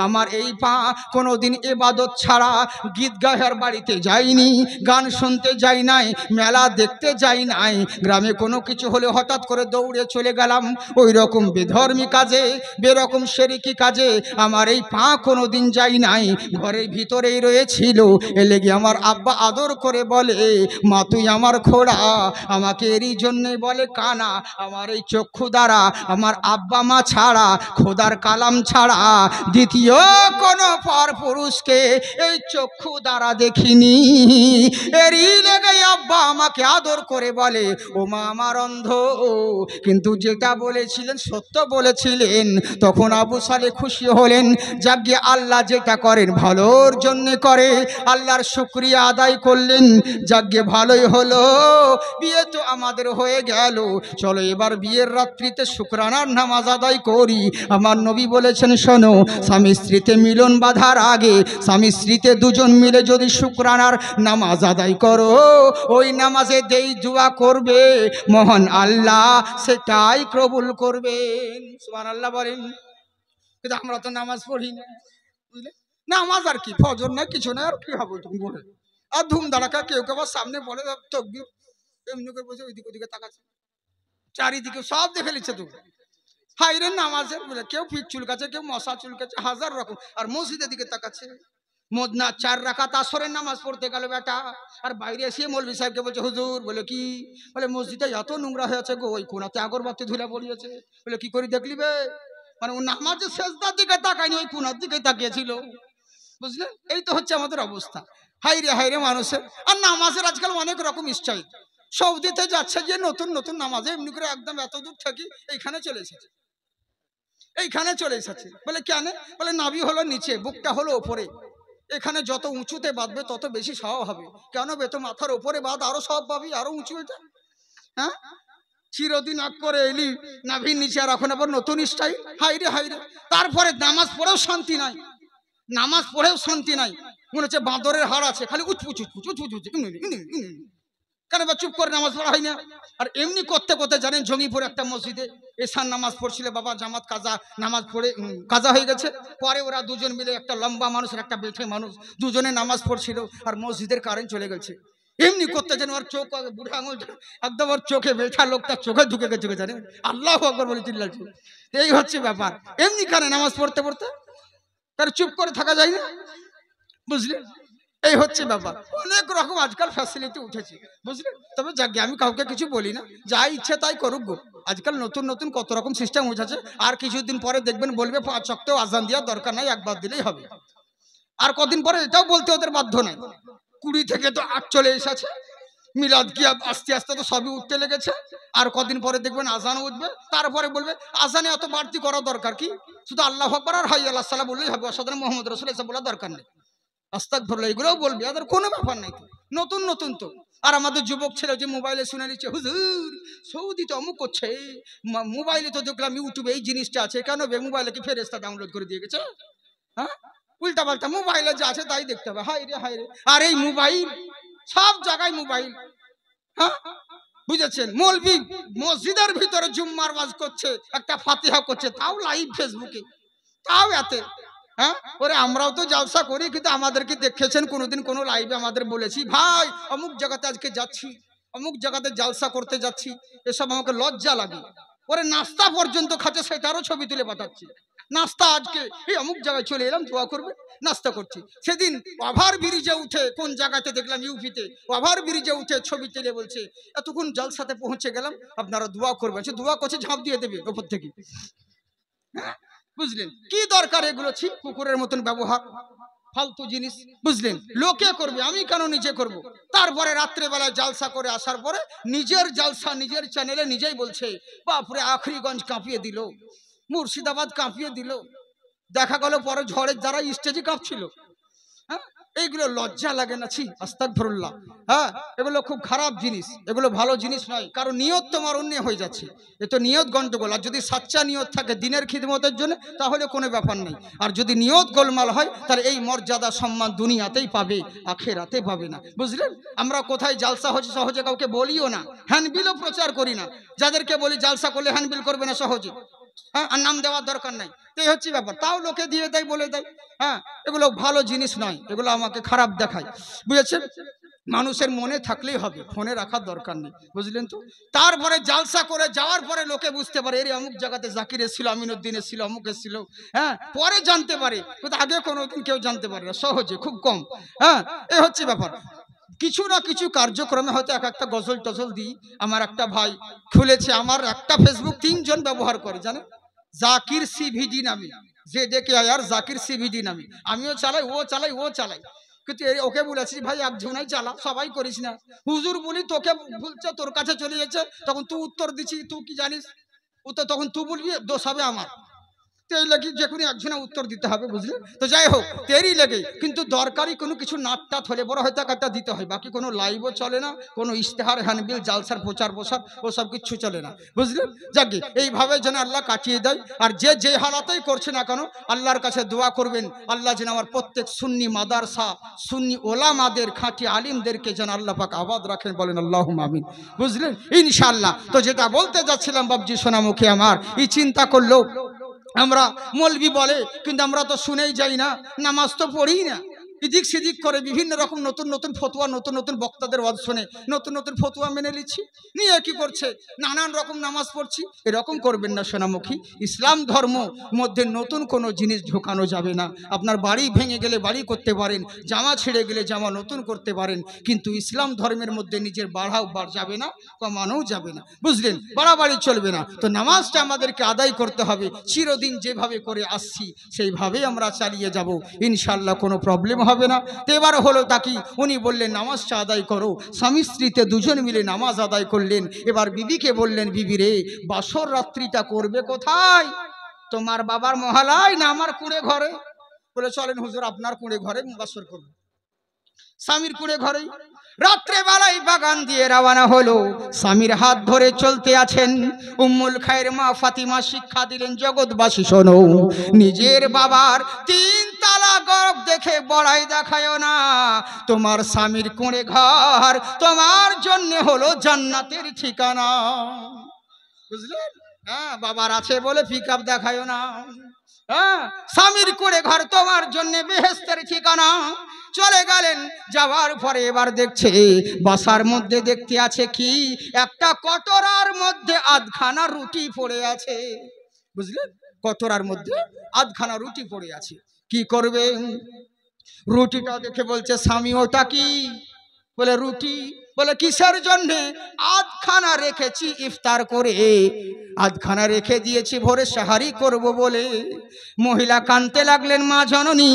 আমার এই পা কোনোদিন ইবাদত ছাড়া গীত গায়ের বাড়িতে যাইনি, গান শুনতে যাই নাই, মেলা দেখতে যাই নাই, গ্রামে কোনো কিছু হলে হঠাৎ করে দৌড়ে চলে গেলাম, ওই রকম বেধর্মী কাজে, বেরকম শেরিকি কাজে আমার এই পা কোনোদিন যাই নাই, ঘরের ভিতরেই রয়েছিল। এ লেগে আমার আব্বা আদর করে বলে, মা তুই আমার খোড়া, আমাকে এরই জন্যে বলে কানা। আমার এই চক্ষু দ্বারা আমার আব্বা মা ছাড়া, খোদার কালাম ছাড়া দ্বিতীয় কোনো পর পুরুষকে এই চক্ষু দ্বারা দেখিনি। এরই লেগে আব্বা আমাকে আদর করে বলে, ও মা আমার অন্ধ। কিন্তু যেটা বলেছিলেন সত্য বলেছিলেন। তখন আবু সালে খুশি হলেন, যাকে আল্লাহ যেটা করেন ভালোর জন্য করে, আল্লাহর শুকরিয়া আদায় করলেন, যাকে ভালোই হলো, বিয়ে তো আমাদের হয়ে গেল, চলো এবার বিয়ের রাত্রিতে শুকরানার নামাজ আদায় করি। আমার নবী বলেছেন, শোনো, স্বামী স্ত্রীতে মিলন বাঁধার আগে স্বামী স্ত্রীতে দুজন মিলে যদি শুকরানার নামাজ আদায় করো, ওই নামাজে দেই দোয়া করবে, মহান আল্লাহ সেটাই কবুল করবেন। সুবহানাল্লাহ বলেন। কিন্তু আমরা তো নামাজ পড়ি না, বুঝলে? নামাজ আর কি, ফজর না কিছু না, আর কি হবে তুমি বলে? আর ধুম ধাড়াকা কেউ কেউ সামনে বলে তকবীর, এমনি করে বসে ওইদিকে ওইদিকে তাকাচ্ছে, চারিদিকে সব দেখে নিচ্ছে তো। হাইরে নামাজের বলে কেউ পিঠ চুলকাচ্ছে, কেউ মশা চুলকাচ্ছে, হাজার রকম, আর মসজিদের দিকে তাকাচ্ছে। মদনা 4 রাকাত আসরের নামাজ পড়তে গেল বেটা, আর বাইরে এসে মৌলভী সাহেবকে বলছে, হুজুর, বলে কি? বলে, মসজিদে এত নোংরা হয়েছে গো, ওই কোনাতে আগরবাতি ধুলা পড়িয়েছে। বলে, কি করে দেখলি বে? মানে ও নামাজের শেষদার দিকে তাকায়নি, ওই কোনার দিকে তাকিয়েছিল। বুঝলেন? এই তো হচ্ছে আমাদের অবস্থা। হাইরে মানুষের। আর নামাজের আজকাল অনেক রকম স্টাইল। সৌদিতে যাচ্ছে যে নতুন নতুন নামাজে এমনি করে একদম এত দূর থেকে এইখানে চলে এসেছে, বলে কেন? বলে নাভি হলো নিচে, বুকটা হলো ওপরে। এখানে যত উঁচুতে বাঁধবে তত বেশি সওয়াব হবে। কেন বে? তো মাথার ওপরে বাঁধ, আরো সওয়াব পাবি, আরো উঁচু এটা। হ্যাঁ, চিরদিন আগ করে এলি নাভির নিচে, আর এখন আবার নতুন স্টাইল। হাইরে। তারপরে নামাজ পড়েও শান্তি নাই, মনে হচ্ছে বাঁদরের হাড় আছে, খালি উচপুচ। কেন বা চুপ করে নামাজ পড়া হয় না? আর এমনি করতে করতে জানেন, জঙ্গিপুর একটা মসজিদে এশার নামাজ পড়ছিল বাবা, জামাত কাজা নামাজ পড়ে কাজা হয়ে গেছে। পরে ওরা দুজন মিলে, একটা লম্বা মানুষ আর একটা বেঠে মানুষ, দুজনে নামাজ পড়ছিল, আর মসজিদের কারেন্ট চলে গেছে। এমনি করতে জানেন, ওর চোখ, বুড়া আঙুলটা একদম ওর চোখে, বেঠা লোকটা চোখে ঢুকে গেছে, জানেন? আল্লাহু আকবার বলে চিল্লাচ্ছে। এই হচ্ছে ব্যাপার। এমনি কানে নামাজ পড়তে তার চুপ করে থাকা যায় না, বুঝলেন? এই হচ্ছে ব্যাপার। অনেক রকম আজকাল ফ্যাসিলিটি উঠেছে, বুঝলেন? তবে যাকে আমি কাউকে কিছু বলি না, যা ইচ্ছে তাই করুক গো। আজকাল নতুন কত রকম সিস্টেম উঠেছে। আর কিছুদিন পরে দেখবেন বলবে 5 ওয়াক্তেও আজান দেওয়ার দরকার নাই, একবার দিলেই হবে। আর কদিন পরে এটাও বলতে ওদের বাধ্য নাই। 20 থেকে তো 8 চলে এসেছে, মিলাদ কি আস্তে আস্তে তো সবই উঠতে লেগেছে। আর কদিন পরে দেখবেন আজান উঠবে, তারপরে বলবে আজানে অত বাড়তি করা দরকার কি, শুধু আল্লাহু আকবার আর হাইয়া আলাস সালাহ বললেই হবে, অসাধারণ মোহাম্মদ রাসূল এসব বলার দরকার নেই। আস্তাগফিরুল্লাহ এগুলোও বলবি, ওদের কোনো ব্যাপার নাই তো। নতুন তো। আর আমাদের যুবক ছেলে যে মোবাইলে শুনে নিচ্ছে, হুজুর সৌদিতে অমুক করছে, মোবাইলে তো দেখলাম ইউটিউবে এই জিনিসটা আছে। কেন বে? মোবাইলে কি ফেরেশতা ডাউনলোড করে দিয়ে গেছে? হ্যাঁ, উল্টা পাল্টা মোবাইলে যা আছে তাই দেখতে হবে। হায়রে। আর এই মোবাইল, সব জায়গায় মোবাইল। হ্যাঁ, বুঝেছেন? মৌলবি মসজিদের ভিতরে জুম্মার ওয়াজ করছে, একটা ফাতিহা করছে, তাও লাইভ ফেসবুকে, তাও এতে। হ্যাঁ, ওরে আমরাও তো জালসা করি, কিন্তু আমাদেরকে দেখেছেন কোনোদিন কোনো লাইভে আমাদের বলেছি ভাই অমুক জায়গাতে আজকে যাচ্ছি, অমুক জায়গাতে জালসা করতে যাচ্ছি? এসব আমাকে লজ্জা লাগে। ওরে নাস্তা পর্যন্ত খাচ্ছে, সেটারও ছবি তুলে পাঠাচ্ছি। নাস্তা আজকে এই অমুক জায়গায় চলে এলাম, দোয়া করবে, নাস্তা করছি। সেদিন ওভার ব্রিজে উঠে, কোন জায়গাতে দেখলাম ইউপিতে, ওভার ব্রিজে উঠে ছবি তুলে বলছে এতক্ষণ জালসাতে পৌঁছে গেলাম, আপনারা দোয়া করবেন। সে দোয়া করছে, ঝাঁপ দিয়ে দেবে ওপর থেকে। হ্যাঁ, বুঝলেন? কি দরকার এগুলো? ছি, কুকুরের মতন ব্যবহার, ফালতু জিনিস, বুঝলেন? লোকে করবে, আমি কেন নিজে করব? তারপরে রাত্রেবেলায় জালসা করে আসার পরে নিজের জালসা নিজের চ্যানেলে নিজেই বলছে, বাপরে আখরিগঞ্জ কাঁপিয়ে দিল, মুর্শিদাবাদ কাঁপিয়ে দিল। দেখা গেল পরে ঝড়ের দ্বারা স্টেজে কাঁপছিল। হ্যাঁ, এইগুলো লজ্জা লাগে না? ছি, আস্তাগফিরুল্লাহ। হ্যাঁ, এগুলো খুব খারাপ জিনিস, এগুলো ভালো জিনিস নয়। কারণ নিয়ত তোমার অন্য হয়ে যাচ্ছে, এ তো নিয়ত গন্ডগোল। আর যদি সাচ্চা নিয়ত থাকে দিনের খিদমতের জন্য, তাহলে কোনো ব্যাপার নেই। আর যদি নিয়ত গোলমাল হয়, তাহলে এই মর্যাদা সম্মান দুনিয়াতেই পাবে, আখেরাতে পাবে না, বুঝলেন? আমরা কোথায় জালসা হচ্ছে সহজে কাউকে বলিও না, হ্যান্ডবিলও প্রচার করি না। যাদেরকে বলি জালসা করলে হ্যান্ডবিল করবে না সহজে, হ্যাঁ, আর নাম দেওয়ার দরকার নাই। এই হচ্ছে ব্যাপার। তাও লোকে দিয়ে দেয়, বলে দেয়। হ্যাঁ, এগুলো ভালো জিনিস নয়, এগুলো আমাকে খারাপ দেখায়, বুঝেছেন? মানুষের মনে থাকলেই হবে, ফোনে রাখার দরকার নেই, বুঝলেন তো? তারপরে জালসা করে যাওয়ার পরে লোকে বুঝতে পারে এর অমুক জায়গাতে জাকির এসেছিল, আমিনুদ্দিন এসেছিল, অমুক এসেছিল। হ্যাঁ, পরে জানতে পারে, কিন্তু আগে কোনোদিন কেউ জানতে পারে না, সহজে, খুব কম। হ্যাঁ, এই হচ্ছে ব্যাপার। কিছু না কিছু কার্যক্রমে হয়তো একটা গজল টজল দিই। আমার একটা ভাই খুলেছে, আমার একটা ফেসবুক 3 জন ব্যবহার করে, জানেন? জাকির সিভিডি নামে, যে ডেকে আর জাকির সিভিডি নামে। আমিও চালাই, ও চালাই, কিন্তু ওকে বলেছি ভাই একজনাই চালা, সবাই করিস না। হুজুর বলি তোকে বলছে, তোর কাছে চলে যাচ্ছে, তখন তুই উত্তর দিচ্ছি, তুই কি জানিস? উত্তর তখন তুই বলবি, দোষ হবে আমার। এই লেগে যে কোনো একজনে উত্তর দিতে হবে, বুঝলেন তো? যাই হোক, তেরই লেগে, কিন্তু দরকারি কোনো কিছু নাটটাট হলে বড় হয়তো একটা দিতে হয়। বাকি কোনো লাইভও চলে না, কোনো ইশতেহার, হ্যান্ডবিল, জালসার প্রচার প্রসার ও সব কিছু চলে না, বুঝলেন? যাকে এইভাবে যেন আল্লাহ কাটিয়ে দেয়। আর যে হালাতেই করছে না কেন, আল্লাহর কাছে দোয়া করবেন, আল্লাহ যেন আমার প্রত্যেক সুন্নি মাদারসা, সুন্নি ওলামাদের, খাঁটি আলিমদেরকে যেন আল্লাহ পাক আবাদ রাখেন, বলেন আল্লাহুম্মা আমিন, বুঝলেন? ইনশাআল্লাহ। তো যেটা বলতে যাচ্ছিলাম বাবজি সোনামুখী আমার, এই চিন্তা করলো আমরা মৌলবি বলে, কিন্তু আমরা তো শুনেই যাই না, নামাজ তো পড়ি না। এদিক সেদিক করে বিভিন্ন রকম নতুন নতুন ফতোয়া, নতুন নতুন বক্তাদের ওয়াজ শুনে নতুন নতুন ফতোয়া মেনে নিচ্ছি, নিয়ে কি করছে নানান রকম নামাজ পড়ছি। এরকম করবেন না সোনামুখী। ইসলাম ধর্ম মধ্যে নতুন কোনো জিনিস ঢোকানো যাবে না। আপনার বাড়ি ভেঙে গেলে বাড়ি করতে পারেন, জামা ছিঁড়ে গেলে জামা নতুন করতে পারেন, কিন্তু ইসলাম ধর্মের মধ্যে নিজের বাড়াও যাবে না, কমানোও যাবে না, বুঝলেন? বাড়াবাড়ি চলবে না। তো নামাজটা আমাদেরকে আদায় করতে হবে, চিরদিন যেভাবে করে আসছি সেইভাবেই আমরা চালিয়ে যাব, ইনশাল্লাহ কোনো প্রবলেম হবে না। তো এবার হলো তাকি উনি বললেন নামাজটা আদায় করো। স্বামী স্ত্রীতে দুজন মিলে নামাজ আদায় করলেন। এবার বিবিকে বললেন, বিবি রে, বাসর রাত্রিটা করবে কোথায়? তোমার বাবার মহলায় না আমার কুঁড়ে ঘরে? বলে চলেন হুজুর, আপনার কুঁড়ে ঘরে বাসর করব। স্বামীর কুঁড়ে ঘরেই রাত্রে বেলায় বাগান দিয়ে রওনা হলো। স্বামীর হাত ধরে চলতে আছেন। উম্মুল খায়ের মা ফাতিমা শিক্ষা দিলেন, জগৎবাসী শোনো, নিজের বাবার 3 তালা গর্ব দেখে বড়াই দেখায় না। তোমার স্বামীর কুঁড়ে ঘর তোমার জন্য হলো জান্নাতের ঠিকানা, বুঝলেন? হ্যাঁ, বাবার আছে বলে পিকআপ দেখায় না। হ্যাঁ, স্বামীর কুঁড়ে ঘর তোমার জন্য বেহেশতের ঠিকানা। চলে গেলেন, যাওয়ার পরে এবার দেখছে বাসার মধ্যে দেখতে আছে কি, একটা কটরার মধ্যে আধখানা রুটি পড়ে আছে, বুঝলেন? কটরার মধ্যে আধখানা রুটি পড়ে আছে। কি করবে? রুটিটা দেখে বলছে স্বামী, ওটা কি? বলে রুটি। বলে কিসের জন্যে? আধখানা রেখেছি ইফতার করে, আধখানা রেখে দিয়েছি ভোরে সাহারি করব বলে। মহিলা কাঁদতে লাগলেন, মা জননী।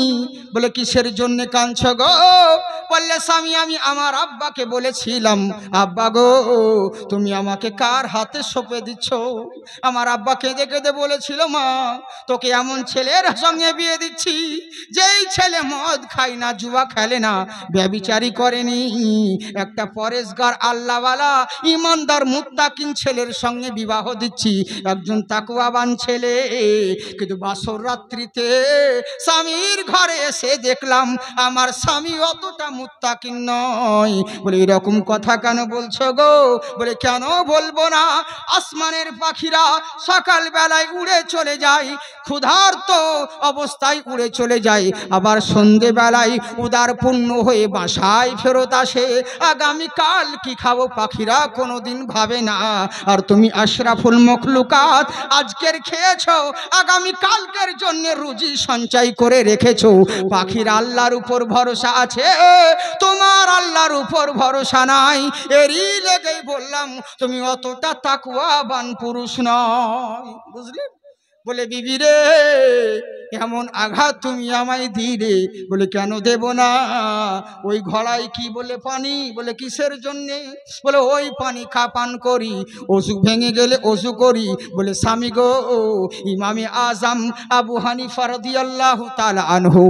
বলে কিসের জন্যে কাঁদছ গো? বললে স্বামী, আমি আমার আব্বাকে বলেছিলাম, আব্বা গো তুমি আমাকে কার হাতে সঁপে দিচ্ছ? আমার আব্বা কেঁদে কেঁদে বলেছিল, মা তোকে এমন ছেলের সঙ্গে বিয়ে দিচ্ছি যেই ছেলে মদ খায় না, জুয়া খেলে না, ব্যভিচারী করেনি, একটা পরেশগার আল্লাহওয়ালা ইমানদার মুত্তাকিন ছেলের সঙ্গে বিবাহ দিচ্ছি, একজন তাকওয়াবান ছেলে। কিন্তু বাসর রাত্রিতে স্বামীর ঘরে এসে দেখলাম আমার স্বামী অতটা মুত্তাকিন নয়। বলে এরকম কথা কেন বলছো গো? বলে কেন বলবো না, আসমানের পাখিরা সকাল বেলায় উড়ে চলে যায়, ক্ষুধার্ত অবস্থায় উড়ে চলে যায়, আবার সন্ধে বেলায় উদার পূর্ণ হয়ে বাসায় ফেরত আসে। আগামীকাল কি খাবো পাখিরা কোনোদিন ভাবে না। আর তুমি আশরাফুল মখলুকাত, আজকের খেয়েছো, আগামী কালকের জন্য রুজি সঞ্চয় করে রেখেছো। পাখির আল্লাহর উপর ভরসা আছে, তোমার আল্লাহর উপর ভরসা নাই। এরই লেগেই বললাম তুমি অতটা তাকওয়াবান পুরুষ নয়, বুঝলেন? বলে বিবি রে, এমন আঘাত তুমি আমায় দিলে। বলে কেন দেব না? ওই ঘড়াই কি বলে পানি? বলে কিসের জন্যে? বলে ওই পানি পান করি, অজু ভেঙে গেলে অজু করি। বলে স্বামী গো, ইমামে আজম আবু হানিফা রাদিয়াল্লাহু তাআলা আনহু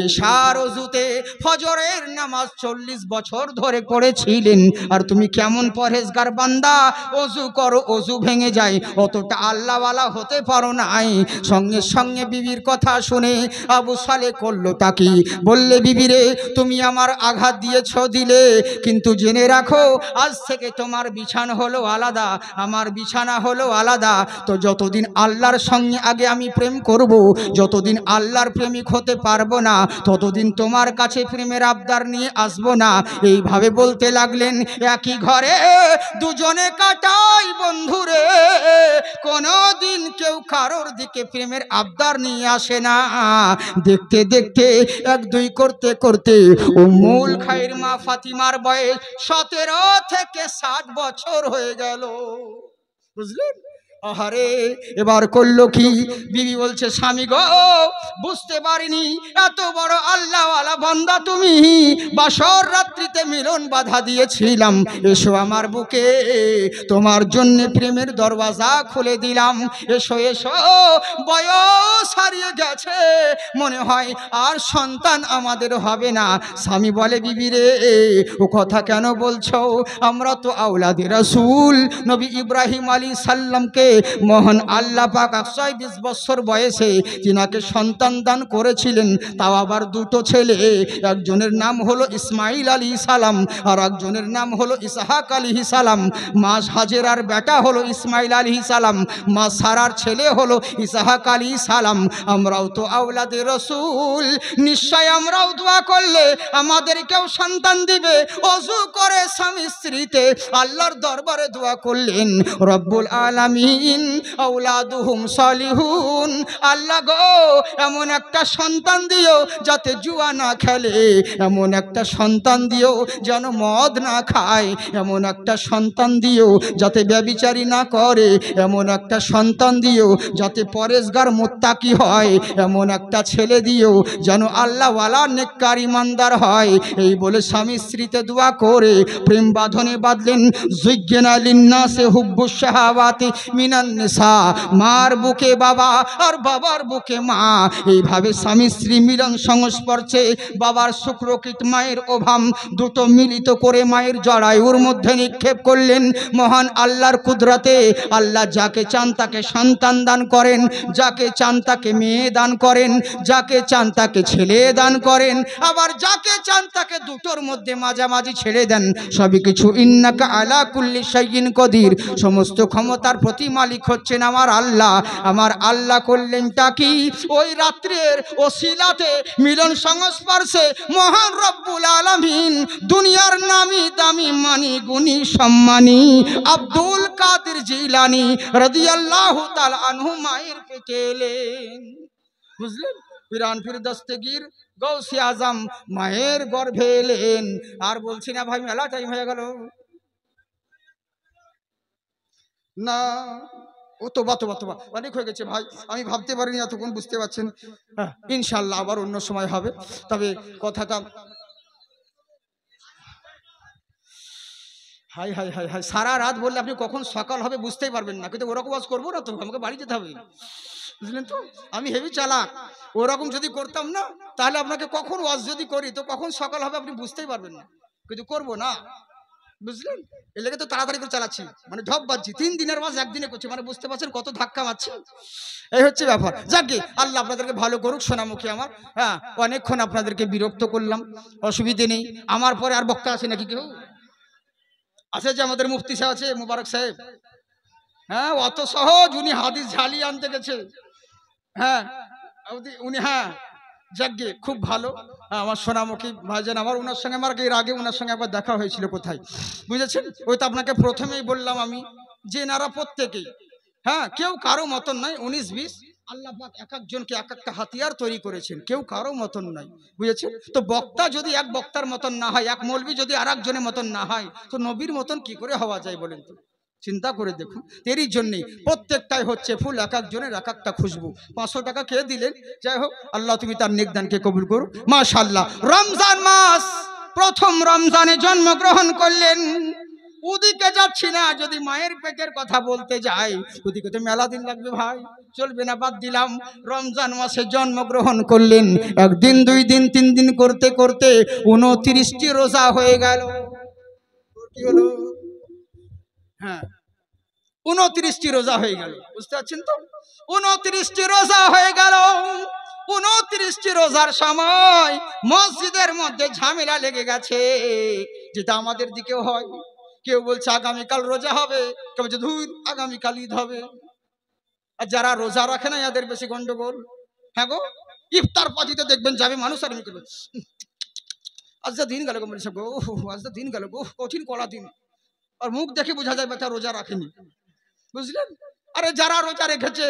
এশার অজুতে ফজরের নামাজ 40 বছর ধরে পড়েছিলেন। আর তুমি কেমন পরহেজগার বান্দা, অজু করো অজু ভেঙে যায়, অতটা আল্লাহওয়ালা হতে পারো নাই। সঙ্গে সঙ্গে বিবির কথা শুনে আবু সালে করলো তাকি, বললে বিবি রে, তুমি আমার আঘাত দিয়েছ দিলে, কিন্তু জেনে রাখো আজ থেকে তোমার বিছানা হলো আলাদা, আমার বিছানা হলো আলাদা। তো যতদিন আল্লাহর সঙ্গে আগে আমি প্রেম করব, যতদিন আল্লাহর প্রেমিক হতে পারবো না, ততদিন তোমার কাছে প্রেমের আবদার নিয়ে আসবো না। এইভাবে বলতে লাগলেন। একই ঘরে দুজনে কাটাই বন্ধুরে, কোনোদিন কেউ কারোর দিকে প্রেমের আবদার নিয়ে আসে না। দেখতে দেখতে 1-2 করতে করতে উম্মুল খায়ের মা ফাতিমার বয়স 17 থেকে 60 বছর হয়ে গেল, বুঝলেন? আহারে, এবার করলো কি? বিবি বলছে স্বামী গো, বুঝতে পারিনি এত বড় আল্লাহওয়ালা বান্দা তুমি, বাসর রাত্রিতে মিলন বাধা দিয়েছিলাম, এসো আমার বুকে, তোমার জন্য প্রেমের দরওয়াজা খুলে দিলাম, এসো এসো। বয়স হারিয়ে গেছে, মনে হয় আর সন্তান আমাদের হবে না। স্বামী বলে বিবি রে, ও কথা কেন বলছো? আমরা তো আওলাদে রাসূল নবী ইব্রাহিম আলাইহিস সালামকে মহান আল্লাহ পাক 120 বছর বয়সে তিনাকে সন্তান দান করেছিলেন, তাও আবার দুটো ছেলে। একজনের নাম হলো ইসমাইল আলাইহিস সালাম আর একজনের নাম হলো ইসহাক আলাইহিস সালাম। মা হাজেরার বেটা হলো ইসমাইল আলাইহিস সালাম, মা সারার ছেলে হলো ইসহাক আলাইহিস সালাম। আমরাও তো আওলাদে রাসূল, নিশ্চয় আমরাও দোয়া করলে আমাদেরকেও সন্তান দিবে। ওযু করে স্বামী স্ত্রীতে আল্লাহর দরবারে দোয়া করলেন, রব্বুল আলামিন আওলাদুহুম সালিহুন, আল্লাহ গো এমন একটা সন্তান দিও যাতে জুয়া না খেলে, এমন একটা সন্তান দিও যেন মদ না খায়, এমন একটা সন্তান দিও যাতে ব্যভিচারী না করে, এমন একটা সন্তান দিও যাতে পরেশগার মুত্তাকি হয়, এমন একটা ছেলে দিও যেন আল্লাহওয়ালা নেককার ইমানদার হয়। এই বলে স্বামী স্ত্রীতে দোয়া করে প্রেম বাঁধনে বাঁধলেন। যুজ্ঞনা লিন্নাসে হুব্বুশ শাহাওয়াতি মিনান নিসা, মার বুকে বাবা আর বাবার বুকে মা, এইভাবে স্বামী স্ত্রী মিলন সংস্পর্শে বাবার শুক্রকৃত মায়ের ওভাম দুটো মিলিত করে মায়ের জরায়ুর মধ্যে নিক্ষেপ করলেন। মহান আল্লাহর কুদরতে আল্লাহ যাকে চান তাকে সন্তান দান করেন, যাকে চান তাকে মেয়ে দান করেন, যাকে চান তাকে ছেলে দান করেন, আবার যাকে চান তাকে দুটোর মধ্যে মাঝামাঝি ছেড়ে দেন। সবই কিছু ইন্নাকা আলা কুল্লি শাইইন কদির, সমস্ত ক্ষমতার প্রতি মালিক হচ্ছেন আমার আল্লাহ। আমার আল্লাহ করলেনটা কি? ওই রাত্রের ওসিলাতে মিলন সংস্পর্শে মহান রব্বুল আলামিন দুনিয়ার নামি দামি মানি গুণী সম্মানী আব্দুল কাদের জিলানী রাদিয়াল্লাহু তাআলা আনহু মায়ের পেটে এলেন। বুঝলেন? পিরানপীর দস্তগীর গৌসে আজম মায়ের গর্ভে এলেন। আর বলছি না ভাই, মেলা টাইম হয়ে গেল না, ও তোবা তোবা তোবা অনেক হয়ে গেছে ভাই, আমি ভাবতে পারিনি এতক্ষণ, বুঝতে পারছেন। ইনশাল্লাহ আবার অন্য সময় হবে। তবে কথাটা হাই হাই হাই হাই, সারা রাত বললে আপনি কখন সকাল হবে বুঝতেই পারবেন না। কিন্তু ওরকম ওয়াজ করবো না তো, আমাকে বাড়ি যেতে হবে, বুঝলেন তো। আমি হেভি চালাক, ওরকম যদি করতাম না তাহলে আপনাকে কখন ওয়াজ যদি করি তো কখন সকাল হবে আপনি বুঝতেই পারবেন না, কিন্তু করবো না, বুঝলেন। এর লেগে তো তাড়াতাড়ি করে চালাচ্ছি, মানে ঢপ বাজছি। 3 দিনের ওয়াজ একদিনে করছি, মানে বুঝতে পারছেন কত ধাক্কা মারছি। এই হচ্ছে ব্যাপার। যাকে আল্লাহ আপনাদেরকে ভালো করুক সোনামুখী আমার। হ্যাঁ, অনেকক্ষণ আপনাদেরকে বিরক্ত করলাম, অসুবিধে নেই। আমার পরে আর বক্তা আছে নাকি কেউ? আছে যে আমাদের মুফতি সাহেব আছে, মুবারক সাহেব। হ্যাঁ, অত সহজ উনি হাদিস ঝালিয়ে আনতে গেছে। হ্যাঁ উনি, হ্যাঁ যাকে খুব ভালো। আমার সোনামুখী ভাইজান আমার, ওনার সঙ্গে আমার এর আগে ওনার সঙ্গে একবার দেখা হয়েছিল কোথায়, বুঝেছেন। ওই তো আপনাকে প্রথমেই বললাম আমি যে এনারা প্রত্যেকেই, হ্যাঁ কেউ কারো মতন নাই। 19-20 আল্লাহ পাক এক একজনকে এক একটা হাতিয়ার তৈরি করেছেন, কেউ কারো মতন নাই, বুঝেছেন। তো বক্তা যদি এক বক্তার মতন না হয়, এক মৌলবি যদি আর একজনের মতন না হয়, তো নবীর মতন কি করে হওয়া যায় বলেন তো? চিন্তা করে দেখুন। এরই জন্যেই প্রত্যেকটাই হচ্ছে ফুল, এক একজনের এক একটা খুশবু। 500 টাকা কে দিলেন, যাই হোক আল্লাহ তুমি তার নেকদানকে কবুল করো। মাশাআল্লাহ, রমজান মাস, প্রথম রমজানে জন্মগ্রহণ করলেন। ওদিকে যাচ্ছি না, যদি মায়ের পেটের কথা বলতে যাই ওদিকে তো মেলা দিন লাগবে ভাই, চলবে না, বাদ দিলাম। রমজান মাসে জন্মগ্রহণ করলেন, 1 দিন 2 দিন 3 দিন করতে করতে 29টি রোজা হয়ে গেল। কি হলো? হ্যাঁ 29টি রোজা হয়ে গেল, বুঝতে পারছেন তো। 29টি রোজা হয়ে গেল। 29টি রোজার সময় মসজিদের মধ্যে ঝামেলা লেগে গেছে, যেটা আমাদের দিকেও হয়। কেউ বলছে আগামীকাল রোজা হবে, কেউ বলছে ধুর আগামীকাল ঈদ হবে। আর যারা রোজা রাখে না এদের বেশি গন্ডগোল। হ্যাঁ গো, ইফতার পার্টিতে দেখবেন যাবে মানুষ আর আজ যা দিন গেল গো মনীষ গো, আজ যা দিন গেল গো, কঠিন কড়া দিন। আর মুখ দেখে বোঝা যায় বেটা রোজা রাখেনি, বুঝলেন। আরে যারা রোজা রেখেছে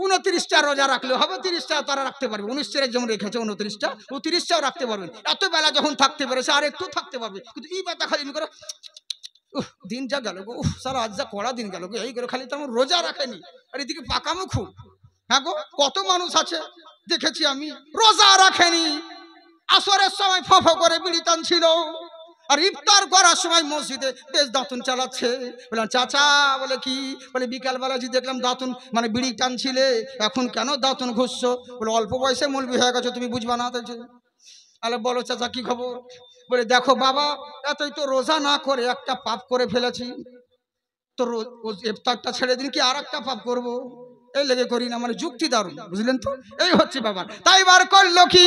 29টা রোজা রাখলে হবে, 30টা তারা রাখতে পারবে। 19 যেমন রেখেছে 29টা, ও 30টাও রাখতে পারবেন। এত বেলা যখন থাকতে পেরেছে আর একটু থাকতে পারবে। কিন্তু এই বেটা খালি করে দিন যা গেল গো, সারা আজ যা কড়া দিন গেল গো, এই করে খালি তেমন রোজা রাখেনি। আর এদিকে পাকা মুখ। হ্যাঁ গো, কত মানুষ আছে দেখেছি আমি রোজা রাখেনি, আসরের সময় ফফ করে বিড়ি টানছিল, আর ইফতার করার সময় মসজিদে বেশ দাঁতুন চালাচ্ছে। বললাম চাচা, বলে কি? বলে বিকালবেলা যে দেখলাম দাঁতুন মানে বিড়ি টানছিলে, এখন কেন দাঁতুন ঘুষছো? বলে অল্প বয়সে মৌলবি হয়ে গেছো, তুমি বুঝবা না। তাহলে বলো চাচা কি খবর? বলে দেখো বাবা, এতই তো রোজা না করে একটা পাপ করে ফেলেছি। তো ইফতারটা ছেড়ে দিন কি আর একটা পাপ করবো? এই লেগে করি না, মানে যুক্তি দারুণ, বুঝলেন তো? এই হচ্ছে ব্যাপার। তাই বার করলো কি,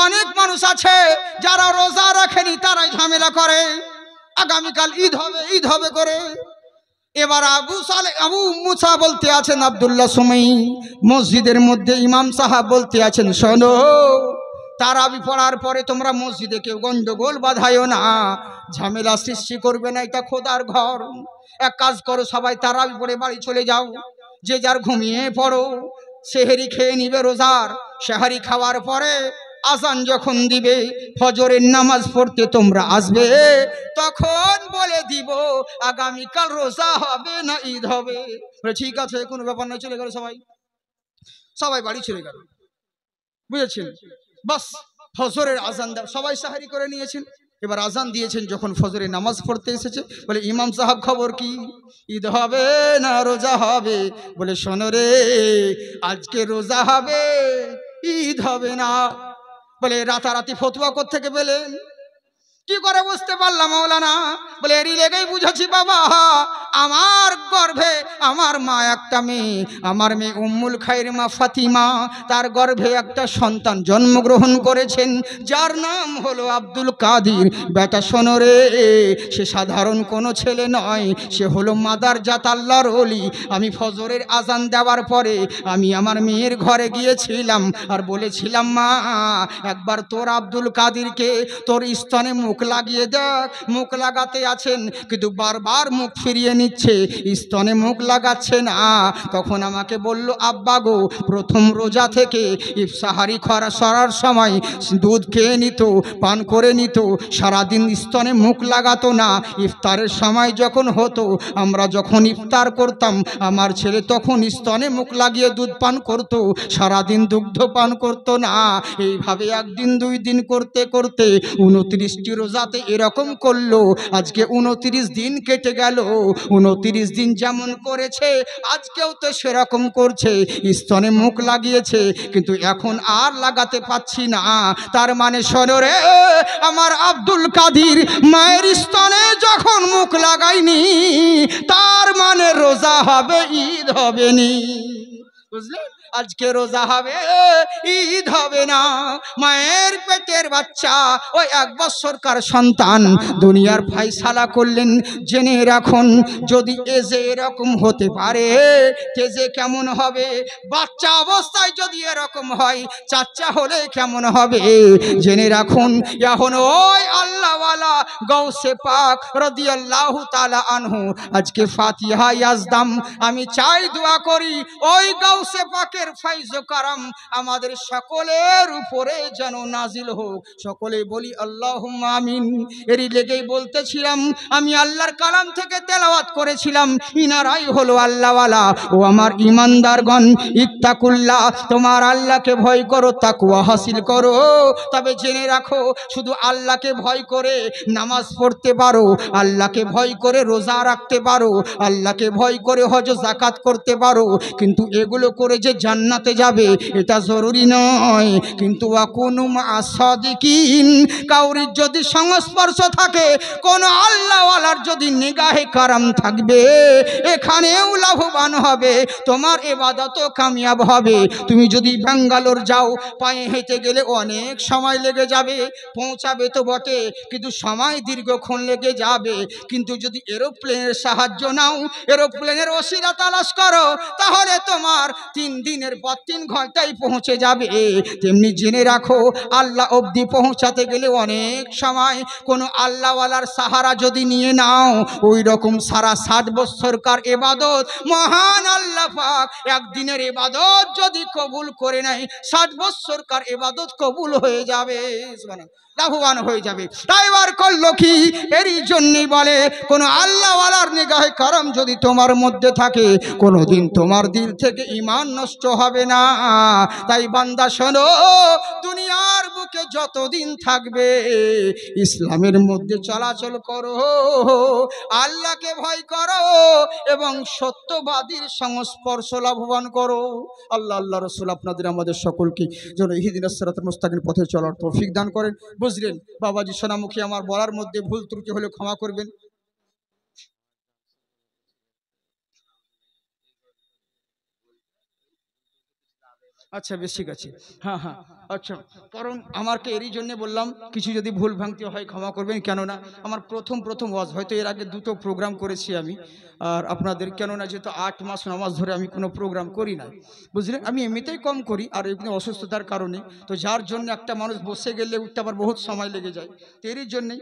অনেক মানুষ আছে যারা রোজা রাখেনি, তারাই ঝামেলা করে, আগামীকাল ঈদ হবে ঈদ হবে করে। এবার আবু মুসা বলতে আছেন আব্দুল্লাহ সুমাই, মসজিদের মধ্যে ইমাম সাহাব বলতে আছেন, শোনো, তারাবি পড়ার পরে তোমরা মসজিদে কেউ গন্ডগোল বাধায়ও না, ঝামেলা সৃষ্টি করবে না, এটা খোদার ঘর। এক কাজ করো, সবাই তারাবি পড়ে বাড়ি চলে যাও, যে যার ঘুমিয়ে পড়ো, সেহেরি খেয়ে নিবে রোজার। সেহারি খাওয়ার পরে আজান যখন দিবে, ফজরের নামাজ পড়তে তোমরা আসবে, তখন বলে দিব আগামীকাল রোজা হবে না ঈদ হবে। ঠিক আছে, কোনো ব্যাপার নয়, চলে গেল সবাই, সবাই বাড়ি চলে গেল, বুঝেছেন? বাস ফজরের আজান দেওয়া, সবাই সাহারি করে নিয়েছেন। এবার আজান দিয়েছেন, যখন ফজরের নামাজ পড়তে এসেছে, বলে ইমাম সাহেব খবর কি, ঈদ হবে না রোজা হবে? বলে শোনো রে, আজকে রোজা হবে, ঈদ হবে না। বলে রাতারাতি ফতুয়া কোত্থেকে পেলেন? কি করে বুঝতে পারলাম মৌলানা? বলে এরই লেগেই বুঝেছি বাবা, আমার গর্ভে আমার মা একটা মেয়ে, আমার মেয়ে উম্মুল খায়ের মা ফাতিমা, তার গর্ভে একটা সন্তান জন্মগ্রহণ করেছেন, যার নাম হলো আব্দুল কাদির। বেটা শোনো রে, সে সাধারণ কোনো ছেলে নয়, সে হলো মাদার জাত আল্লাহর ওলি। আমি ফজরের আজান দেওয়ার পরে আমি আমার মেয়ের ঘরে গিয়েছিলাম আর বলেছিলাম, মা, একবার তোর আব্দুল কাদিরকে তোর স্তনে মুখ লাগিয়ে দেখ। মুখ লাগাতে আছেন, কিন্তু বারবার মুখ ফিরিয়ে নিচ্ছে, স্তনে মুখ লাগাচ্ছে না। তখন আমাকে বলল, আব্বা গো, প্রথম রোজা থেকে ইফতারি সরার সময় দুধ খেয়ে নিত, পান করে নিত, সারাদিন স্তনে মুখ লাগাতো না। ইফতারের সময় যখন হতো, আমরা যখন ইফতার করতাম, আমার ছেলে তখন স্তনে মুখ লাগিয়ে দুধ পান করত, সারাদিন দুগ্ধ পান করতো না। এইভাবে একদিন দুই দিন করতে করতে 29টি রোজাতে এরকম করলো। আজকে 29 দিন কেটে গেল। 29 দিন যেমন করেছে, আজকেও তো সেরকম করছে, স্তনে মুখ লাগিয়েছে, কিন্তু এখন আর লাগাতে পাচ্ছি না। তার মানে শোনো রে, আমার আব্দুল কাদির মায়ের স্তনে যখন মুখ লাগায়নি, তার মানে রোজা হবে, ঈদ হবে নি। বুঝলে? আজকে রোজা হবে, ঈদ হবে না। মায়ের পেটের বাচ্চা, ওই 1 বছরকার সন্তান, দুনিয়ার ফায়সালা করলেন। জেনে রাখুন, যদি এজে এরকম হতে পারে, তেজে কেমন হবে? বাচ্চা অবস্থায় যদি এরকম হয়, চাচা হলে কেমন হবে? জেনে রাখুন, এখন ওই আল্লাহওয়ালা গৌসে পাক রাদিয়াল্লাহু তাআলা আনহু আজকে ফাতিহা ইয়াজদাম আমি চাই, দোয়া করি, ওই গৌসে পাকের ফাইজ ও কারাম আমাদের সকলের উপরে যেন নাজিল হোক। সকলে বলি আল্লাহুম্মা আমিন। এরই লেগেই বলতেছিলাম, আমি আল্লাহর কালাম থেকে তেলাওয়াত করেছিলাম, ইনারাই হলো আল্লাহওয়ালা। ও আমার ইমানদারগণ, ইত্তাকুল্লাহ, তোমার আল্লাহকে ভয় করো, তাকওয়া হাসিল করো। তবে জেনে রাখো, শুধু আল্লাহকে ভয় করে নামাজ পড়তে পারো, আল্লাহকে ভয় করে রোজা রাখতে পারো, আল্লাহকে ভয় করে হজ যাকাত করতে পারো, কিন্তু এগুলো করে যে জান্নাতে যাবে এটা জরুরি নয়। কিন্তু ওয়াকুনু মা'আস সাদিকিন, কাউরির যদি সংস্পর্শ থাকে, কোন আল্লাহওয়ালার যদি নিগাহে কারাম থাকবে, এখানেও লাভবান হবে, তোমার ইবাদতও কামিয়াব হবে। তুমি যদি ব্যাঙ্গালোর যাও, পায়ে হেঁটে গেলে অনেক সময় লেগে যাবে, পৌঁছাবে তো বটে, কিন্তু সময় দীর্ঘক্ষণ লেগে যাবে। কিন্তু যদি এরোপ্লেনের সাহায্য নাও, এরোপ্লেনের ওসিলা তালাশ করো, তাহলে তোমার 3 দিনের পর 3 ঘন্টায় পৌঁছে যাবে। তেমনি জেনে রাখো, আল্লাহ অবধি পৌঁছাতে গেলে অনেক সময়, কোনো আল্লাহওয়ালার সাহারা যদি নিয়ে নাও, ওই রকম সারা 60 বছরকার ইবাদত মহান আল্লাহ পাক একদিনের ইবাদত যদি কবুল করে নেয়, 60 বছরকার ইবাদত কবুল হয়ে যাবে, লাভবান হয়ে যাবে। তাই বার করলো কি, এরই জন্যই বলে, কোনো আল্লাহওয়ালার নিগাহে কারাম যদি তোমার মধ্যে থাকে, কোনোদিন তোমার দিল থেকে ঈমান নষ্ট হবে না। তাই বান্দা শোনো, দুনিয়ার বুকে যতদিন থাকবে, ইসলামের মধ্যে চলাচল করো, আল্লাহকে ভয় করো এবং সত্যবাদীর সংস্পর্শ লাভবান করো। আল্লাহ আল্লাহ রসুল আপনাদের আমাদের সকলকে যেন ইহদিনাস সিরাতাল মুস্তাকিম পথে চলার তৌফিক দান করেন। বুঝলেন বাবাজি, সোনামুখী, আমার বলার মধ্যে ভুল ত্রুটি হলে ক্ষমা করবেন। আচ্ছা বেশ ঠিক আছে। হ্যাঁ হ্যাঁ। আচ্ছা, কারণ আমাকে এরই জন্য বললাম, কিছু যদি ভুল ভ্রান্তি হয় ক্ষমা করবেন, কেননা আমার প্রথম ওয়াজ, হয়তো এর আগে দুটো প্রোগ্রাম করেছি আমি আর আপনাদের, কেননা যেহেতু 8 মাস 9 মাস ধরে আমি কোনো প্রোগ্রাম করি না, বুঝলেন, আমি এমনিতেই কম করি আর এমনি অসুস্থতার কারণে, তো যার জন্য একটা মানুষ বসে গেলে উঠতে আবার বহুত সময় লেগে যায়, তো এরই জন্যেই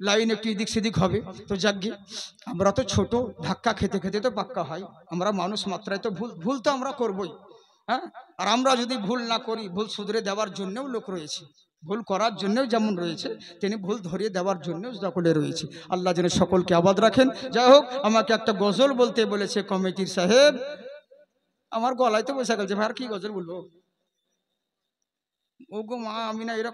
লাইন একটু এদিক সেদিক হবে। তো যাকগে, আমরা তো ছোট, ধাক্কা খেতে খেতে তো পাক্কা হয়, আমরা মানুষ মাত্রায় তো ভুল ভুল তো আমরা করবই। হ্যাঁ, আর আমরা যদি ভুল না করি, ভুল শুধরে দেওয়ার জন্যও লোক রয়েছে, ভুল করার জন্যও যেমন রয়েছে, তিনি ভুল ধরিয়ে দেওয়ার জন্যও সকলে রয়েছে। আল্লাহ যেন সকলকে আবাদ রাখেন। যাই হোক, আমাকে একটা গজল বলতে বলেছে কমিটির সাহেব, আমার গলায় তো বসে গেছে, ভাই আর কি গজল বলবো, ও গো মা, আমি না এরকম